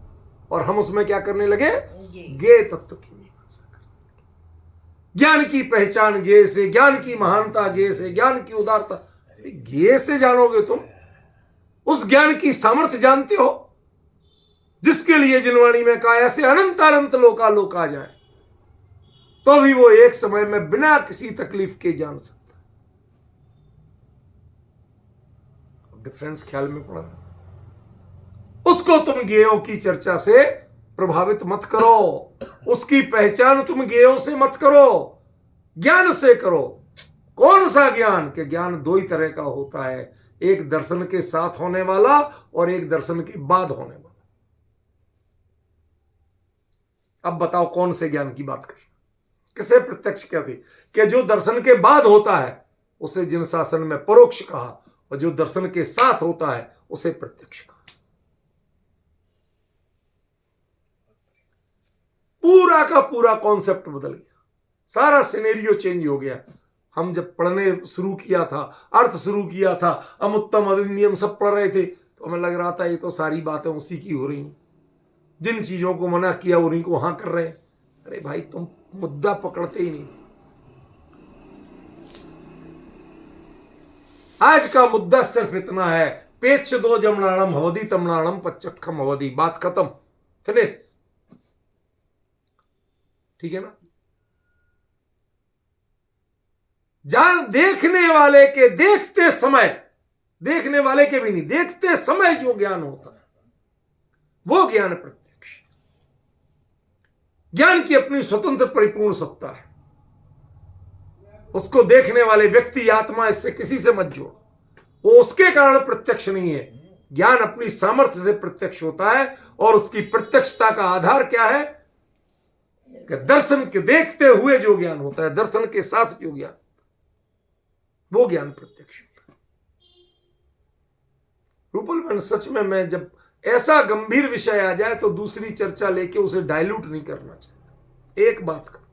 और हम उसमें क्या करने लगे? ज्ञेय तत्व की मीमांसा करने। ज्ञान की पहचान ज्ञेय से, ज्ञान की महानता ज्ञेय से, ज्ञान की उदारता ज्ञेय से जानोगे तुम। उस ज्ञान की सामर्थ्य जानते हो जिसके लिए जिनवाणी में कहा ऐसे अनंत अनंत लोकालोक आ जाए, तो भी वो एक समय में बिना किसी तकलीफ के जान सकता। अब डिफरेंस ख्याल में पड़ा। उसको तुम ज्ञेयों की चर्चा से प्रभावित मत करो, उसकी पहचान तुम ज्ञेयों से मत करो, ज्ञान से करो। कौन सा ज्ञान? के ज्ञान दो ही तरह का होता है, एक दर्शन के साथ होने वाला और एक दर्शन के बाद होने वाला। अब बताओ कौन से ज्ञान की बात कर? किसे प्रत्यक्ष कहते? कि जो दर्शन के बाद होता है उसे जिन शासन में परोक्ष कहा, और जो दर्शन के साथ होता है उसे प्रत्यक्ष कहा। पूरा का पूरा कॉन्सेप्ट बदल गया, सारा सिनेरियो चेंज हो गया। हम जब पढ़ने शुरू किया था, अर्थ शुरू किया था, अमुत्तम अधिनियम सब पढ़ रहे थे, तो हमें लग रहा था ये तो सारी बातें उसी की हो रही हैं, जिन चीजों को मना किया उन्हीं को वहां कर रहे हैं। अरे भाई तुम मुद्दा पकड़ते ही नहीं। आज का मुद्दा सिर्फ इतना है, पेच दो जमनाणम हवदी तमनाणम पच्चखम हवदी, बात खत्म, फिनिश। ठीक है ना? जान देखने वाले के देखते समय, देखने वाले के भी नहीं, देखते समय जो ज्ञान होता है वो ज्ञान प्रत्यक्ष। ज्ञान की अपनी स्वतंत्र परिपूर्ण सत्ता है, उसको देखने वाले व्यक्ति आत्मा इससे किसी से मत जोड़ो, वो उसके कारण प्रत्यक्ष नहीं है। ज्ञान अपनी सामर्थ्य से प्रत्यक्ष होता है, और उसकी प्रत्यक्षता का आधार क्या है? कि दर्शन के देखते हुए जो ज्ञान होता है, दर्शन के साथ जो ज्ञान, वो ज्ञान प्रत्यक्ष होता है। रूपल सच में मैं जब ऐसा गंभीर विषय आ जाए तो दूसरी चर्चा लेके उसे डाइल्यूट नहीं करना चाहता। एक बात करो,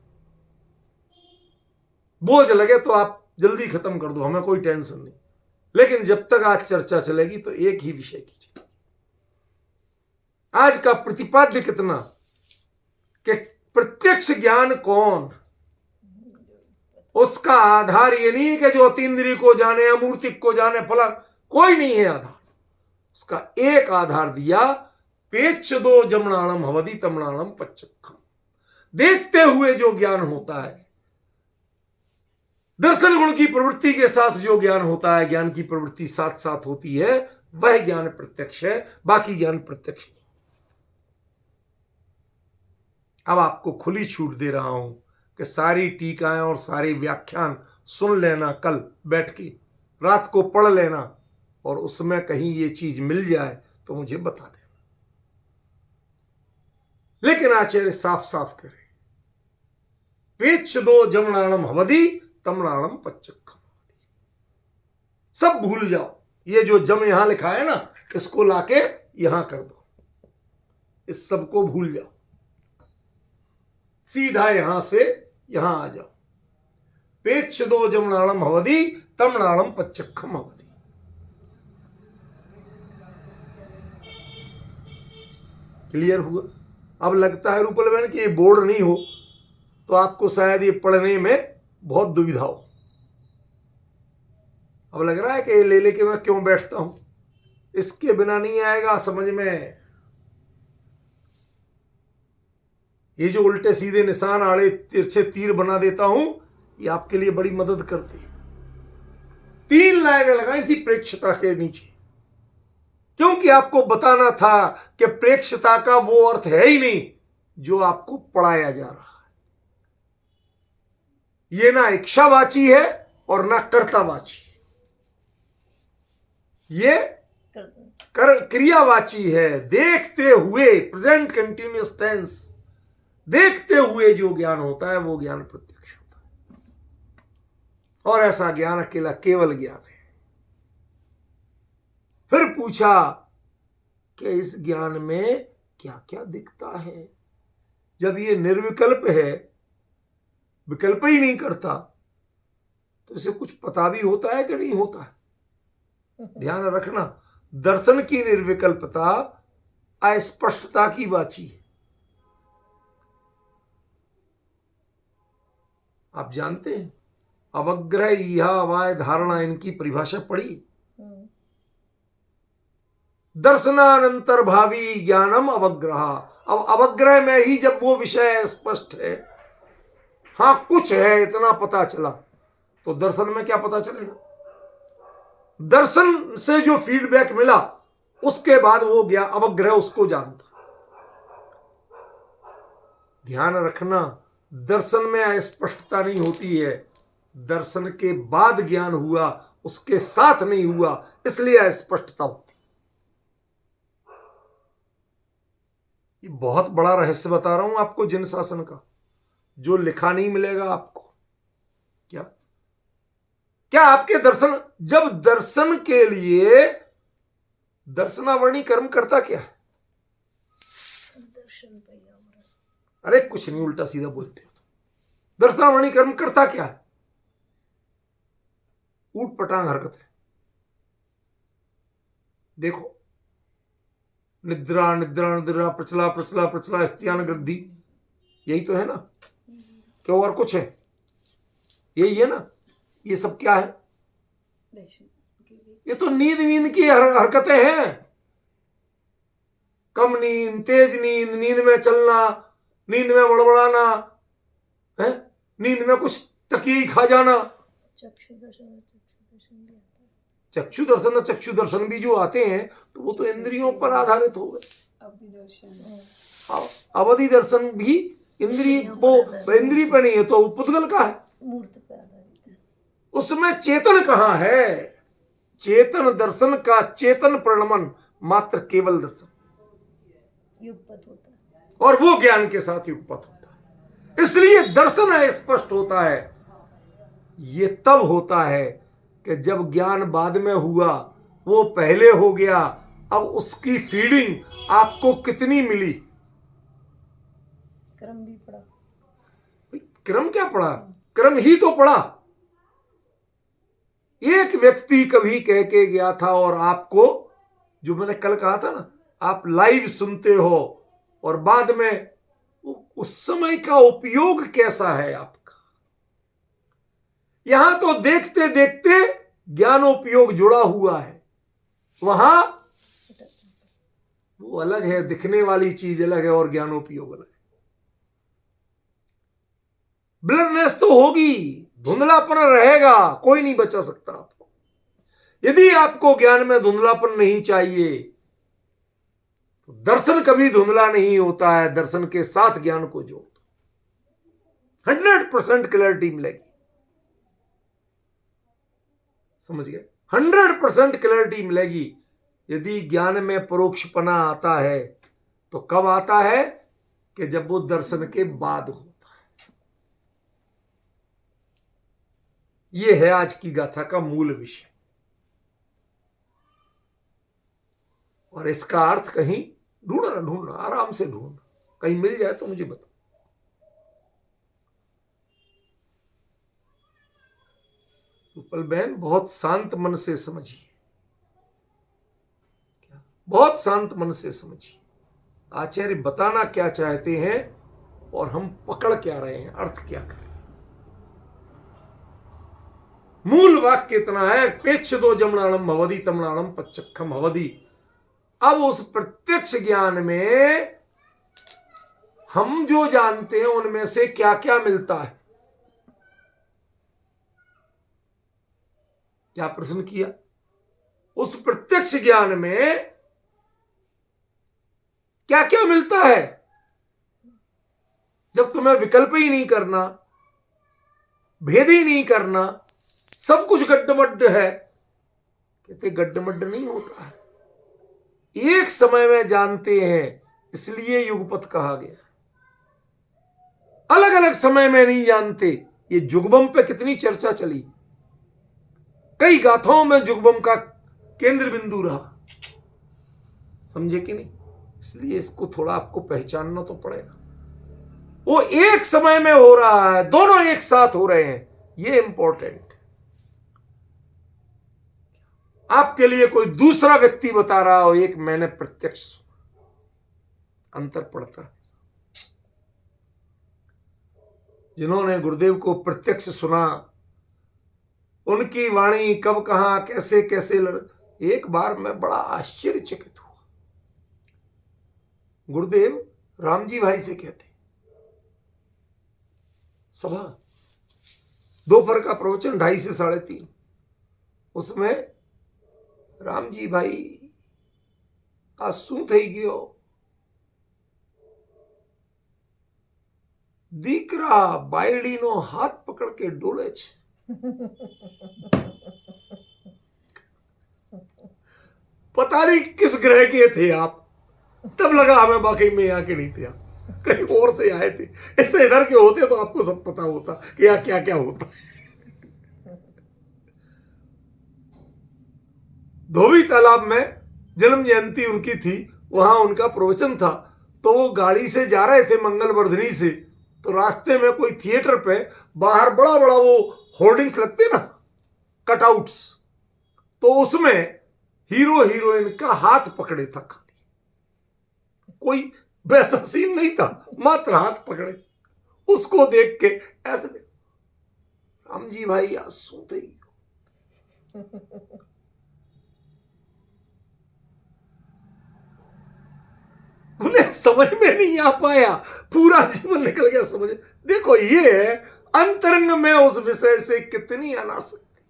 बोझ लगे तो आप जल्दी खत्म कर दो, हमें कोई टेंशन नहीं, लेकिन जब तक आज चर्चा चलेगी तो एक ही विषय की चलेगी। आज का प्रतिपाद्य कितना कि प्रत्यक्ष ज्ञान कौन, उसका आधार ये नहीं कि जो अतीन्द्रिय को जाने, अमूर्तिक को जाने, फला, कोई नहीं है आधार। उसका एक आधार दिया, पेच दो जमनाणम हवदी तमनाणम पच्चखम, देखते हुए जो ज्ञान होता है, दर्शन गुण की प्रवृत्ति के साथ जो ज्ञान होता है, ज्ञान की प्रवृत्ति साथ साथ होती है, वह ज्ञान प्रत्यक्ष है, बाकी ज्ञान प्रत्यक्ष नहीं। अब आपको खुली छूट दे रहा हूं कि सारी टीकाएं और सारे व्याख्यान सुन लेना, कल बैठ के रात को पढ़ लेना, और उसमें कहीं ये चीज मिल जाए तो मुझे बता देना। लेकिन आचार्य साफ साफ करे, पेच दो जमनाणम हवदी तमनाणम पच्चखम, सब भूल जाओ। ये जो जम यहां लिखा है ना, इसको लाके यहां कर दो, इस सबको भूल जाओ, सीधा यहां से यहां आ जाओ। पेच दो जमनाणम हवदी तमनाणम पच्चखम हवदी। क्लियर हुआ? अब लगता है रूपल बहन कि ये बोर्ड नहीं हो तो आपको शायद ये पढ़ने में बहुत दुविधा हो। अब लग रहा है कि ये ले लेके मैं क्यों बैठता हूं, इसके बिना नहीं आएगा समझ में। ये जो उल्टे सीधे निशान, आड़े तिरछे तीर बना देता हूं, ये आपके लिए बड़ी मदद करती है। 3 लाइनें लगाई थी प्रेक्षता के नीचे, क्योंकि आपको बताना था कि प्रेक्षता का वो अर्थ है ही नहीं जो आपको पढ़ाया जा रहा है। ये ना इच्छावाची है और ना कर्तावाची है, ये क्रियावाची है। देखते हुए, प्रेजेंट कंटिन्यूअस टेंस, देखते हुए जो ज्ञान होता है वो ज्ञान प्रत्यक्ष होता है, और ऐसा ज्ञान अकेला केवल ज्ञान है। फिर पूछा कि इस ज्ञान में क्या क्या दिखता है। जब ये निर्विकल्प है, विकल्प ही नहीं करता, तो इसे कुछ पता भी होता है कि नहीं होता है? ध्यान रखना, दर्शन की निर्विकल्पता अस्पष्टता की वाची है। आप जानते हैं अवग्रह, यह अवाय धारणा, इनकी परिभाषा पढ़ी। दर्शनानंतर भावी ज्ञानम अवग्रह। अब अवग्रह में ही जब वो विषय स्पष्ट है हाँ कुछ है इतना पता चला, तो दर्शन में क्या पता चलेगा? दर्शन से जो फीडबैक मिला उसके बाद वो गया अवग्रह उसको जानता। ध्यान रखना, दर्शन में अस्पष्टता नहीं होती है, दर्शन के बाद ज्ञान हुआ, उसके साथ नहीं हुआ, इसलिए अस्पष्टता होती। ये बहुत बड़ा रहस्य बता रहा हूं आपको जिन शासन का, जो लिखा नहीं मिलेगा आपको। क्या क्या आपके दर्शन, जब दर्शन के लिए दर्शनावरणी कर्म करता क्या है? दर्शन भैया हमारा। अरे कुछ नहीं, उल्टा सीधा बोलते हो तो। दर्शनावरणी कर्म करता क्या है? ऊट पटांग हरकत है। देखो, निद्रा निद्रा निद्रा, प्रचला प्रचला प्रचला, स्त्रियान गृद्धि, यही तो है ना? क्या और कुछ है? यही है ना? ये सब क्या है? ये तो नींद वींद की हरकतें हैं। कम नींद, तेज नींद, नींद में चलना, नींद में बड़बड़ाना है, नींद में कुछ तकिए खा जाना। चक्षु दर्शन भी आता है। चक्षु दर्शन और चक्षु दर्शन भी जो आते हैं तो वो तो इंद्रियों पर आधारित हो गए। अवधि दर्शन भी इंद्रिय, वो इंद्रिय पर नहीं है तो पुद्गल का है, मूर्त पे आधारित है। उसमें चेतन कहाँ है? चेतन दर्शन का चेतन प्रणमन मात्र केवल दर्शन, युगपत होता है, और वो ज्ञान के साथ युगपत होता है। इसलिए दर्शन स्पष्ट होता है। ये तब होता है कि जब ज्ञान बाद में हुआ, वो पहले हो गया, अब उसकी फीडिंग आपको कितनी मिली? क्रम भी पड़ा। क्रम क्या पड़ा? क्रम ही तो पड़ा। एक व्यक्ति कभी कह के गया था, और आपको, जो मैंने कल कहा था ना, आप लाइव सुनते हो और बाद में उस समय का उपयोग कैसा है आपका। यहां तो देखते देखते ज्ञानोपयोग जुड़ा हुआ है, वहां वो अलग है, दिखने वाली चीज अलग है और ज्ञानोपयोग अलग है। ब्लरनेस तो होगी, धुंधलापन रहेगा, कोई नहीं बचा सकता आपको। यदि आपको ज्ञान में धुंधलापन नहीं चाहिए तो दर्शन कभी धुंधला नहीं होता है, दर्शन के साथ ज्ञान को जोड़ दो, 100% क्लैरिटी मिलेगी। समझ गए? 100% क्लैरिटी मिलेगी। यदि ज्ञान में परोक्षपना आता है तो कब आता है? कि जब वो दर्शन के बाद होता है। ये है आज की गाथा का मूल विषय, और इसका अर्थ कहीं ढूंढना, आराम से ढूंढना, कहीं मिल जाए तो मुझे बताओ। उपल बहन, बहुत शांत मन से समझिए, बहुत शांत मन से समझिए आचार्य बताना क्या चाहते हैं और हम पकड़ क्या रहे हैं, अर्थ क्या करें। मूल वाक्य इतना है, पेच्छदो जमणाणम भवदी तमणाणम पच्चखम भवदी। अब उस प्रत्यक्ष ज्ञान में हम जो जानते हैं उनमें से क्या क्या मिलता है? क्या प्रश्न किया? उस प्रत्यक्ष ज्ञान में क्या क्या मिलता है? जब तुम्हें विकल्प ही नहीं करना, भेद ही नहीं करना, सब कुछ गड्ढमड्ढ है। कहते गड्ढमड्ढ नहीं होता है, एक समय में जानते हैं, इसलिए युगपत कहा गया। अलग अलग समय में नहीं जानते। ये जुगवम पे कितनी चर्चा चली, कई गाथाओं में जुगवम का केंद्र बिंदु रहा। समझे कि नहीं? इसलिए इसको थोड़ा आपको पहचानना तो पड़ेगा। वो एक समय में हो रहा है, दोनों एक साथ हो रहे हैं, ये इंपॉर्टेंट। आपके लिए कोई दूसरा व्यक्ति बता रहा हो, एक मैंने प्रत्यक्ष सुना, अंतर पड़ता है। जिन्होंने गुरुदेव को प्रत्यक्ष सुना, उनकी वाणी कब कहां कैसे कैसे एक बार मैं बड़ा आश्चर्यचकित हुआ। गुरुदेव रामजी भाई से कहते, सभा, दोपहर का प्रवचन 2:30 से 3:30। उसमें राम जी भाई आ शू थई गयो, दीकरा बायડીનો हाथ पकड़ के डोले छे। पता नहीं किस ग्रह के थे आप, तब लगा हमें वाकई में यहाँ के नहीं थे, आप कहीं और से आए थे। ऐसे इधर के होते तो आपको सब पता होता कि यहाँ क्या क्या होता। धोबी तालाब में जन्म जयंती उनकी थी, वहां उनका प्रवचन था। तो वो गाड़ी से जा रहे थे मंगल वर्धनी से, तो रास्ते में कोई थिएटर पे बाहर बड़ा बड़ा वो होर्डिंग्स लगते ना, कटआउट्स, तो उसमें हीरो हीरोइन का हाथ पकड़े था खाली, कोई वैसा सीन नहीं था, मात्र हाथ पकड़े। उसको देख के ऐसे राम जी भाई आज सुनते ही उन्हें समझ में नहीं आ पाया, पूरा जीवन निकल गया समझ। देखो ये है अंतरंग में उस विषय से कितनी अनासक्ति,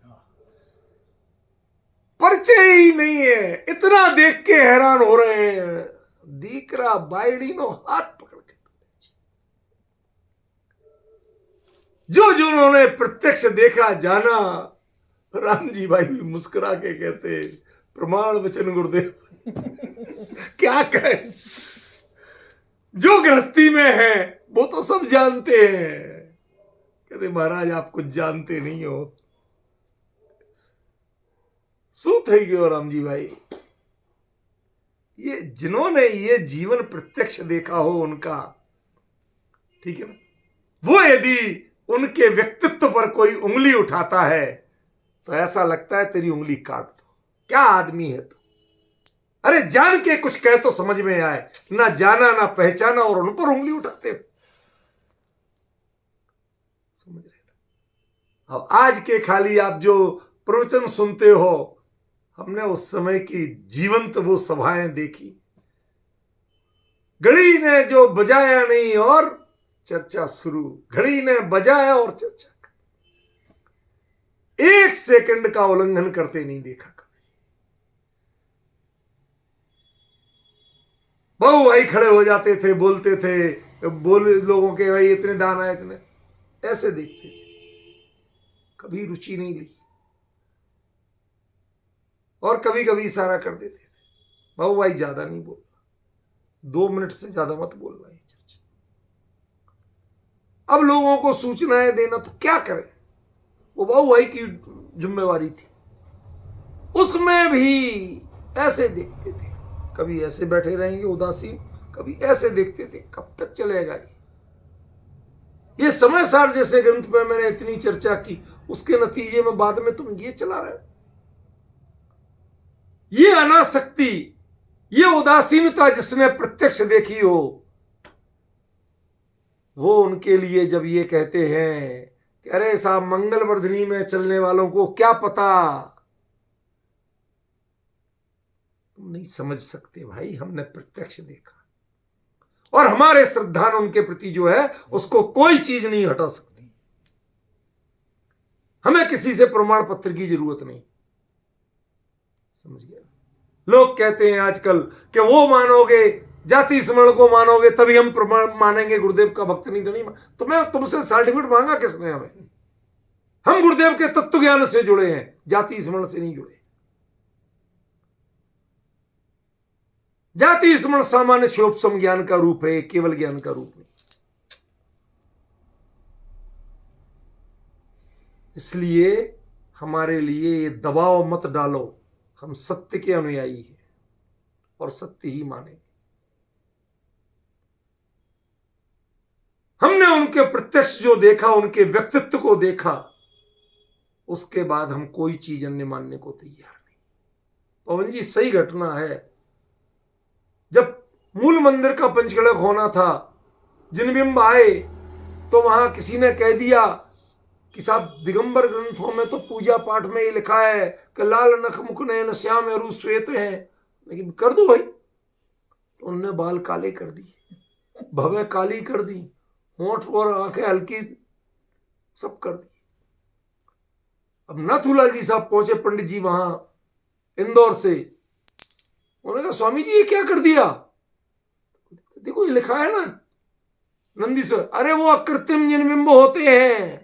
परिचय ही नहीं है, इतना देख के हैरान हो रहे हैं। दीकरा बायડીનો हाथ पकड़ के, जो जो उन्होंने प्रत्यक्ष देखा जाना, राम जी भाई भी मुस्कुरा के कहते प्रमाण वचन गुरुदेव। क्या कहें, जो गृहस्थी में है वो तो सब जानते हैं। कहते महाराज आप कुछ जानते नहीं हो। शू थई गयो राम जी भाई, ये जिन्होंने ये जीवन प्रत्यक्ष देखा हो उनका, ठीक है ना, वो यदि उनके व्यक्तित्व पर कोई उंगली उठाता है तो ऐसा लगता है तेरी उंगली काट दो, क्या आदमी है तो। अरे जान के कुछ कहे तो समझ में आए, ना जाना ना पहचाना और उन पर उंगली उठाते हो, समझ रहे ना। अब आज के खाली आप जो प्रवचन सुनते हो, हमने उस समय की जीवंत वो सभाएं देखी। घड़ी ने जो बजाया नहीं और चर्चा शुरू, घड़ी ने बजाया और चर्चा, एक सेकंड का उल्लंघन करते नहीं देखा कभी। बहु भाई खड़े हो जाते थे, बोलते थे, बोले लोगों के भाई इतने दान आए, इतने, ऐसे देखते थे, कभी रुचि नहीं ली। और कभी कभी इशारा कर देते थे, बाबू भाई ज्यादा नहीं बोलना, 2 मिनट से ज्यादा मत बोलना ये चर्चा। अब लोगों को सूचनाएं देना तो क्या करें, वो बाबू भाई की जिम्मेवारी थी। उसमें भी ऐसे देखते थे, कभी ऐसे बैठे रहेंगे उदासीन, कभी ऐसे देखते थे, कब तक चलेगा ये समय सार जैसे ग्रंथ में मैंने इतनी चर्चा की, उसके नतीजे में बाद में तुम ये चला रहे हो। ये अनासक्ति, ये उदासीनता जिसने प्रत्यक्ष देखी हो, वो उनके लिए जब ये कहते हैं कि अरे साहब मंगल वर्धनी में चलने वालों को क्या पता, तुम नहीं समझ सकते भाई, हमने प्रत्यक्ष देखा। और हमारे श्रद्धा उनके प्रति जो है उसको कोई चीज नहीं हटा सकती। हमें किसी से प्रमाण पत्र की जरूरत नहीं, समझ गया। लोग कहते हैं आजकल कि वो मानोगे, जाति स्मरण को मानोगे तभी हम प्रमाण मानेंगे, गुरुदेव का भक्त नहीं तो नहीं। तो मैं तुमसे सर्टिफिकेट मांगा किसने हमें? हम गुरुदेव के तत्व ज्ञान से जुड़े हैं, जाति स्मरण से नहीं जुड़े। जाति स्मरण सामान्य क्षोभसम ज्ञान का रूप है, केवल ज्ञान का रूप नहीं। इसलिए हमारे लिए ये दबाव मत डालो, हम सत्य के अनुयायी हैं और सत्य ही मानेंगे। हमने उनके प्रत्यक्ष जो देखा, उनके व्यक्तित्व को देखा, उसके बाद हम कोई चीज अन्य मानने को तैयार नहीं। पवन जी सही घटना है, जब मूल मंदिर का पंचकड़क होना था, जिनबिंब आए तो वहां किसी ने कह दिया कि साहब दिगंबर ग्रंथों में तो पूजा पाठ में ये लिखा है कि लाल नख मुख नयन श्याम अरु श्वेत हैं, लेकिन कर दो भाई। तो उनने बाल काले कर दिए, भवें काली कर दी, होंठ और आंखें हल्की सब कर दिए। अब नाथूलाल जी साहब पहुंचे, पंडित जी वहां इंदौर से, उन्होंने कहा स्वामी जी ये क्या कर दिया? देखो ये लिखा है ना नंदीश्वर, अरे वो अकृत्रिम जिनबिंब होते हैं,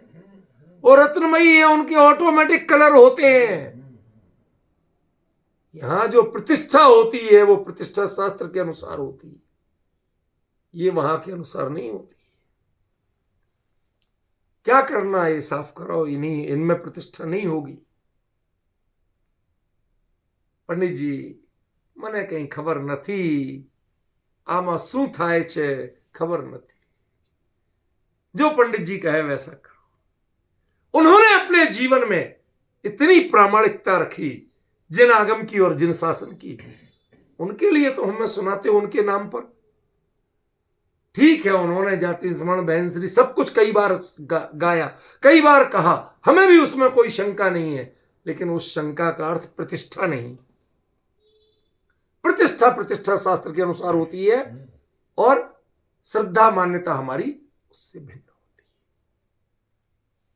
वो रत्नमयी है, उनके ऑटोमेटिक कलर होते हैं। यहां जो प्रतिष्ठा होती है वो प्रतिष्ठा शास्त्र के अनुसार होती है, ये वहां के अनुसार नहीं होती। क्या करना है, ये साफ करो, इन्हीं इनमें प्रतिष्ठा नहीं होगी। पंडित जी મને કઈ ખબર નથી, આમાં શું થાય છે ખબર નથી। जो पंडित जी कहे वैसा करो। उन्होंने अपने जीवन में इतनी प्रामाणिकता रखी, जिन आगम की और जिन शासन की, उनके लिए तो हमें सुनाते उनके नाम पर। ठीक है, उन्होंने जाति स्मरण बहनश्री सब कुछ कई बार गाया, कई बार कहा, हमें भी उसमें कोई शंका नहीं है, लेकिन उस शंका का अर्थ प्रतिष्ठा नहीं। प्रतिष्ठा शास्त्र के अनुसार होती है और श्रद्धा मान्यता हमारी उससे भिन्न होती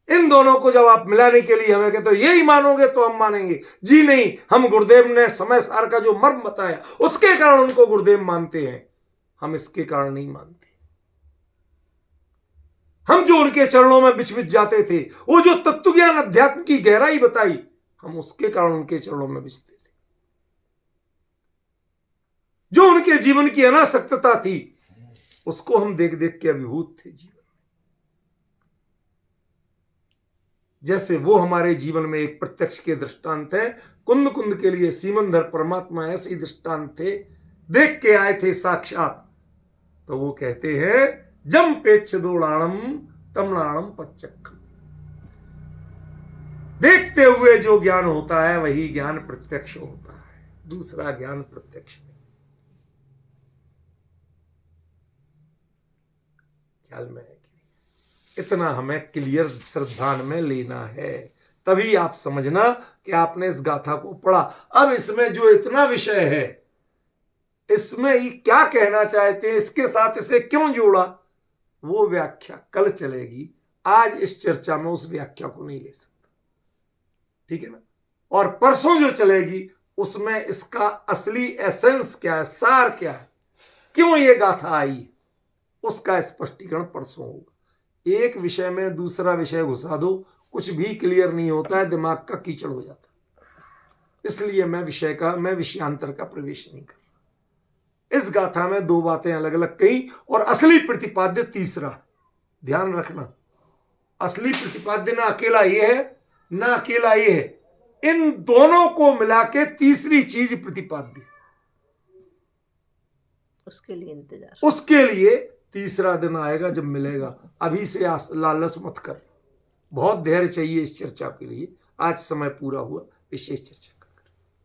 है। इन दोनों को जब आप मिलाने के लिए हमें कहते हो यही मानोगे तो हम मानेंगे, जी नहीं, हम गुरुदेव ने समय सार का जो मर्म बताया उसके कारण उनको गुरुदेव मानते हैं, हम इसके कारण नहीं मानते। हम जो उनके चरणों में बिछ बिछ जाते थे, वो जो तत्व ज्ञान अध्यात्म की गहराई बताई, हम उसके कारण उनके चरणों में बिछते थे। जो उनके जीवन की अनासक्तता थी, उसको हम देख देख के अभिभूत थे जीवन में। जैसे वो हमारे जीवन में एक प्रत्यक्ष के दृष्टांत है, कुंद कुंद के लिए सीमंधर परमात्मा ऐसे ही दृष्टांत थे, देख के आए थे साक्षात। तो वो कहते हैं जम पेच्छ दोड़ाणम तमणाणम पच्चक्खम। देखते हुए जो ज्ञान होता है वही ज्ञान प्रत्यक्ष होता है, दूसरा ज्ञान प्रत्यक्ष नहीं। ख्याल में है कि नहीं? इतना हमें क्लियर श्रद्धान में लेना है, तभी आप समझना कि आपने इस गाथा को पढ़ा। अब इसमें जो इतना विषय है, इसमें ये क्या कहना चाहते हैं, इसके साथ इसे क्यों जोड़ा, वो व्याख्या कल चलेगी। आज इस चर्चा में उस व्याख्या को नहीं ले सकता, ठीक है ना। और परसों जो चलेगी उसमें इसका असली एसेंस क्या है, सार क्या है, क्यों ये गाथा आई, उसका स्पष्टीकरण परसों होगा। एक विषय में दूसरा विषय घुसा दो, कुछ भी क्लियर नहीं होता है, दिमाग का कीचड़ हो जाता है। इसलिए मैं विषयांतर का प्रवेश नहीं कर रहा। इस गाथा में दो बातें अलग अलग कही और असली प्रतिपाद्य तीसरा। ध्यान रखना, असली प्रतिपाद्य ना अकेला ये है ना अकेला ये है, इन दोनों को मिला के तीसरी चीज प्रतिपाद्य, उसके लिए इंतजार, उसके लिए तीसरा दिन आएगा जब मिलेगा। अभी से लालच मत कर, बहुत धैर्य चाहिए इस चर्चा के लिए। आज समय पूरा हुआ, विशेष चर्चा।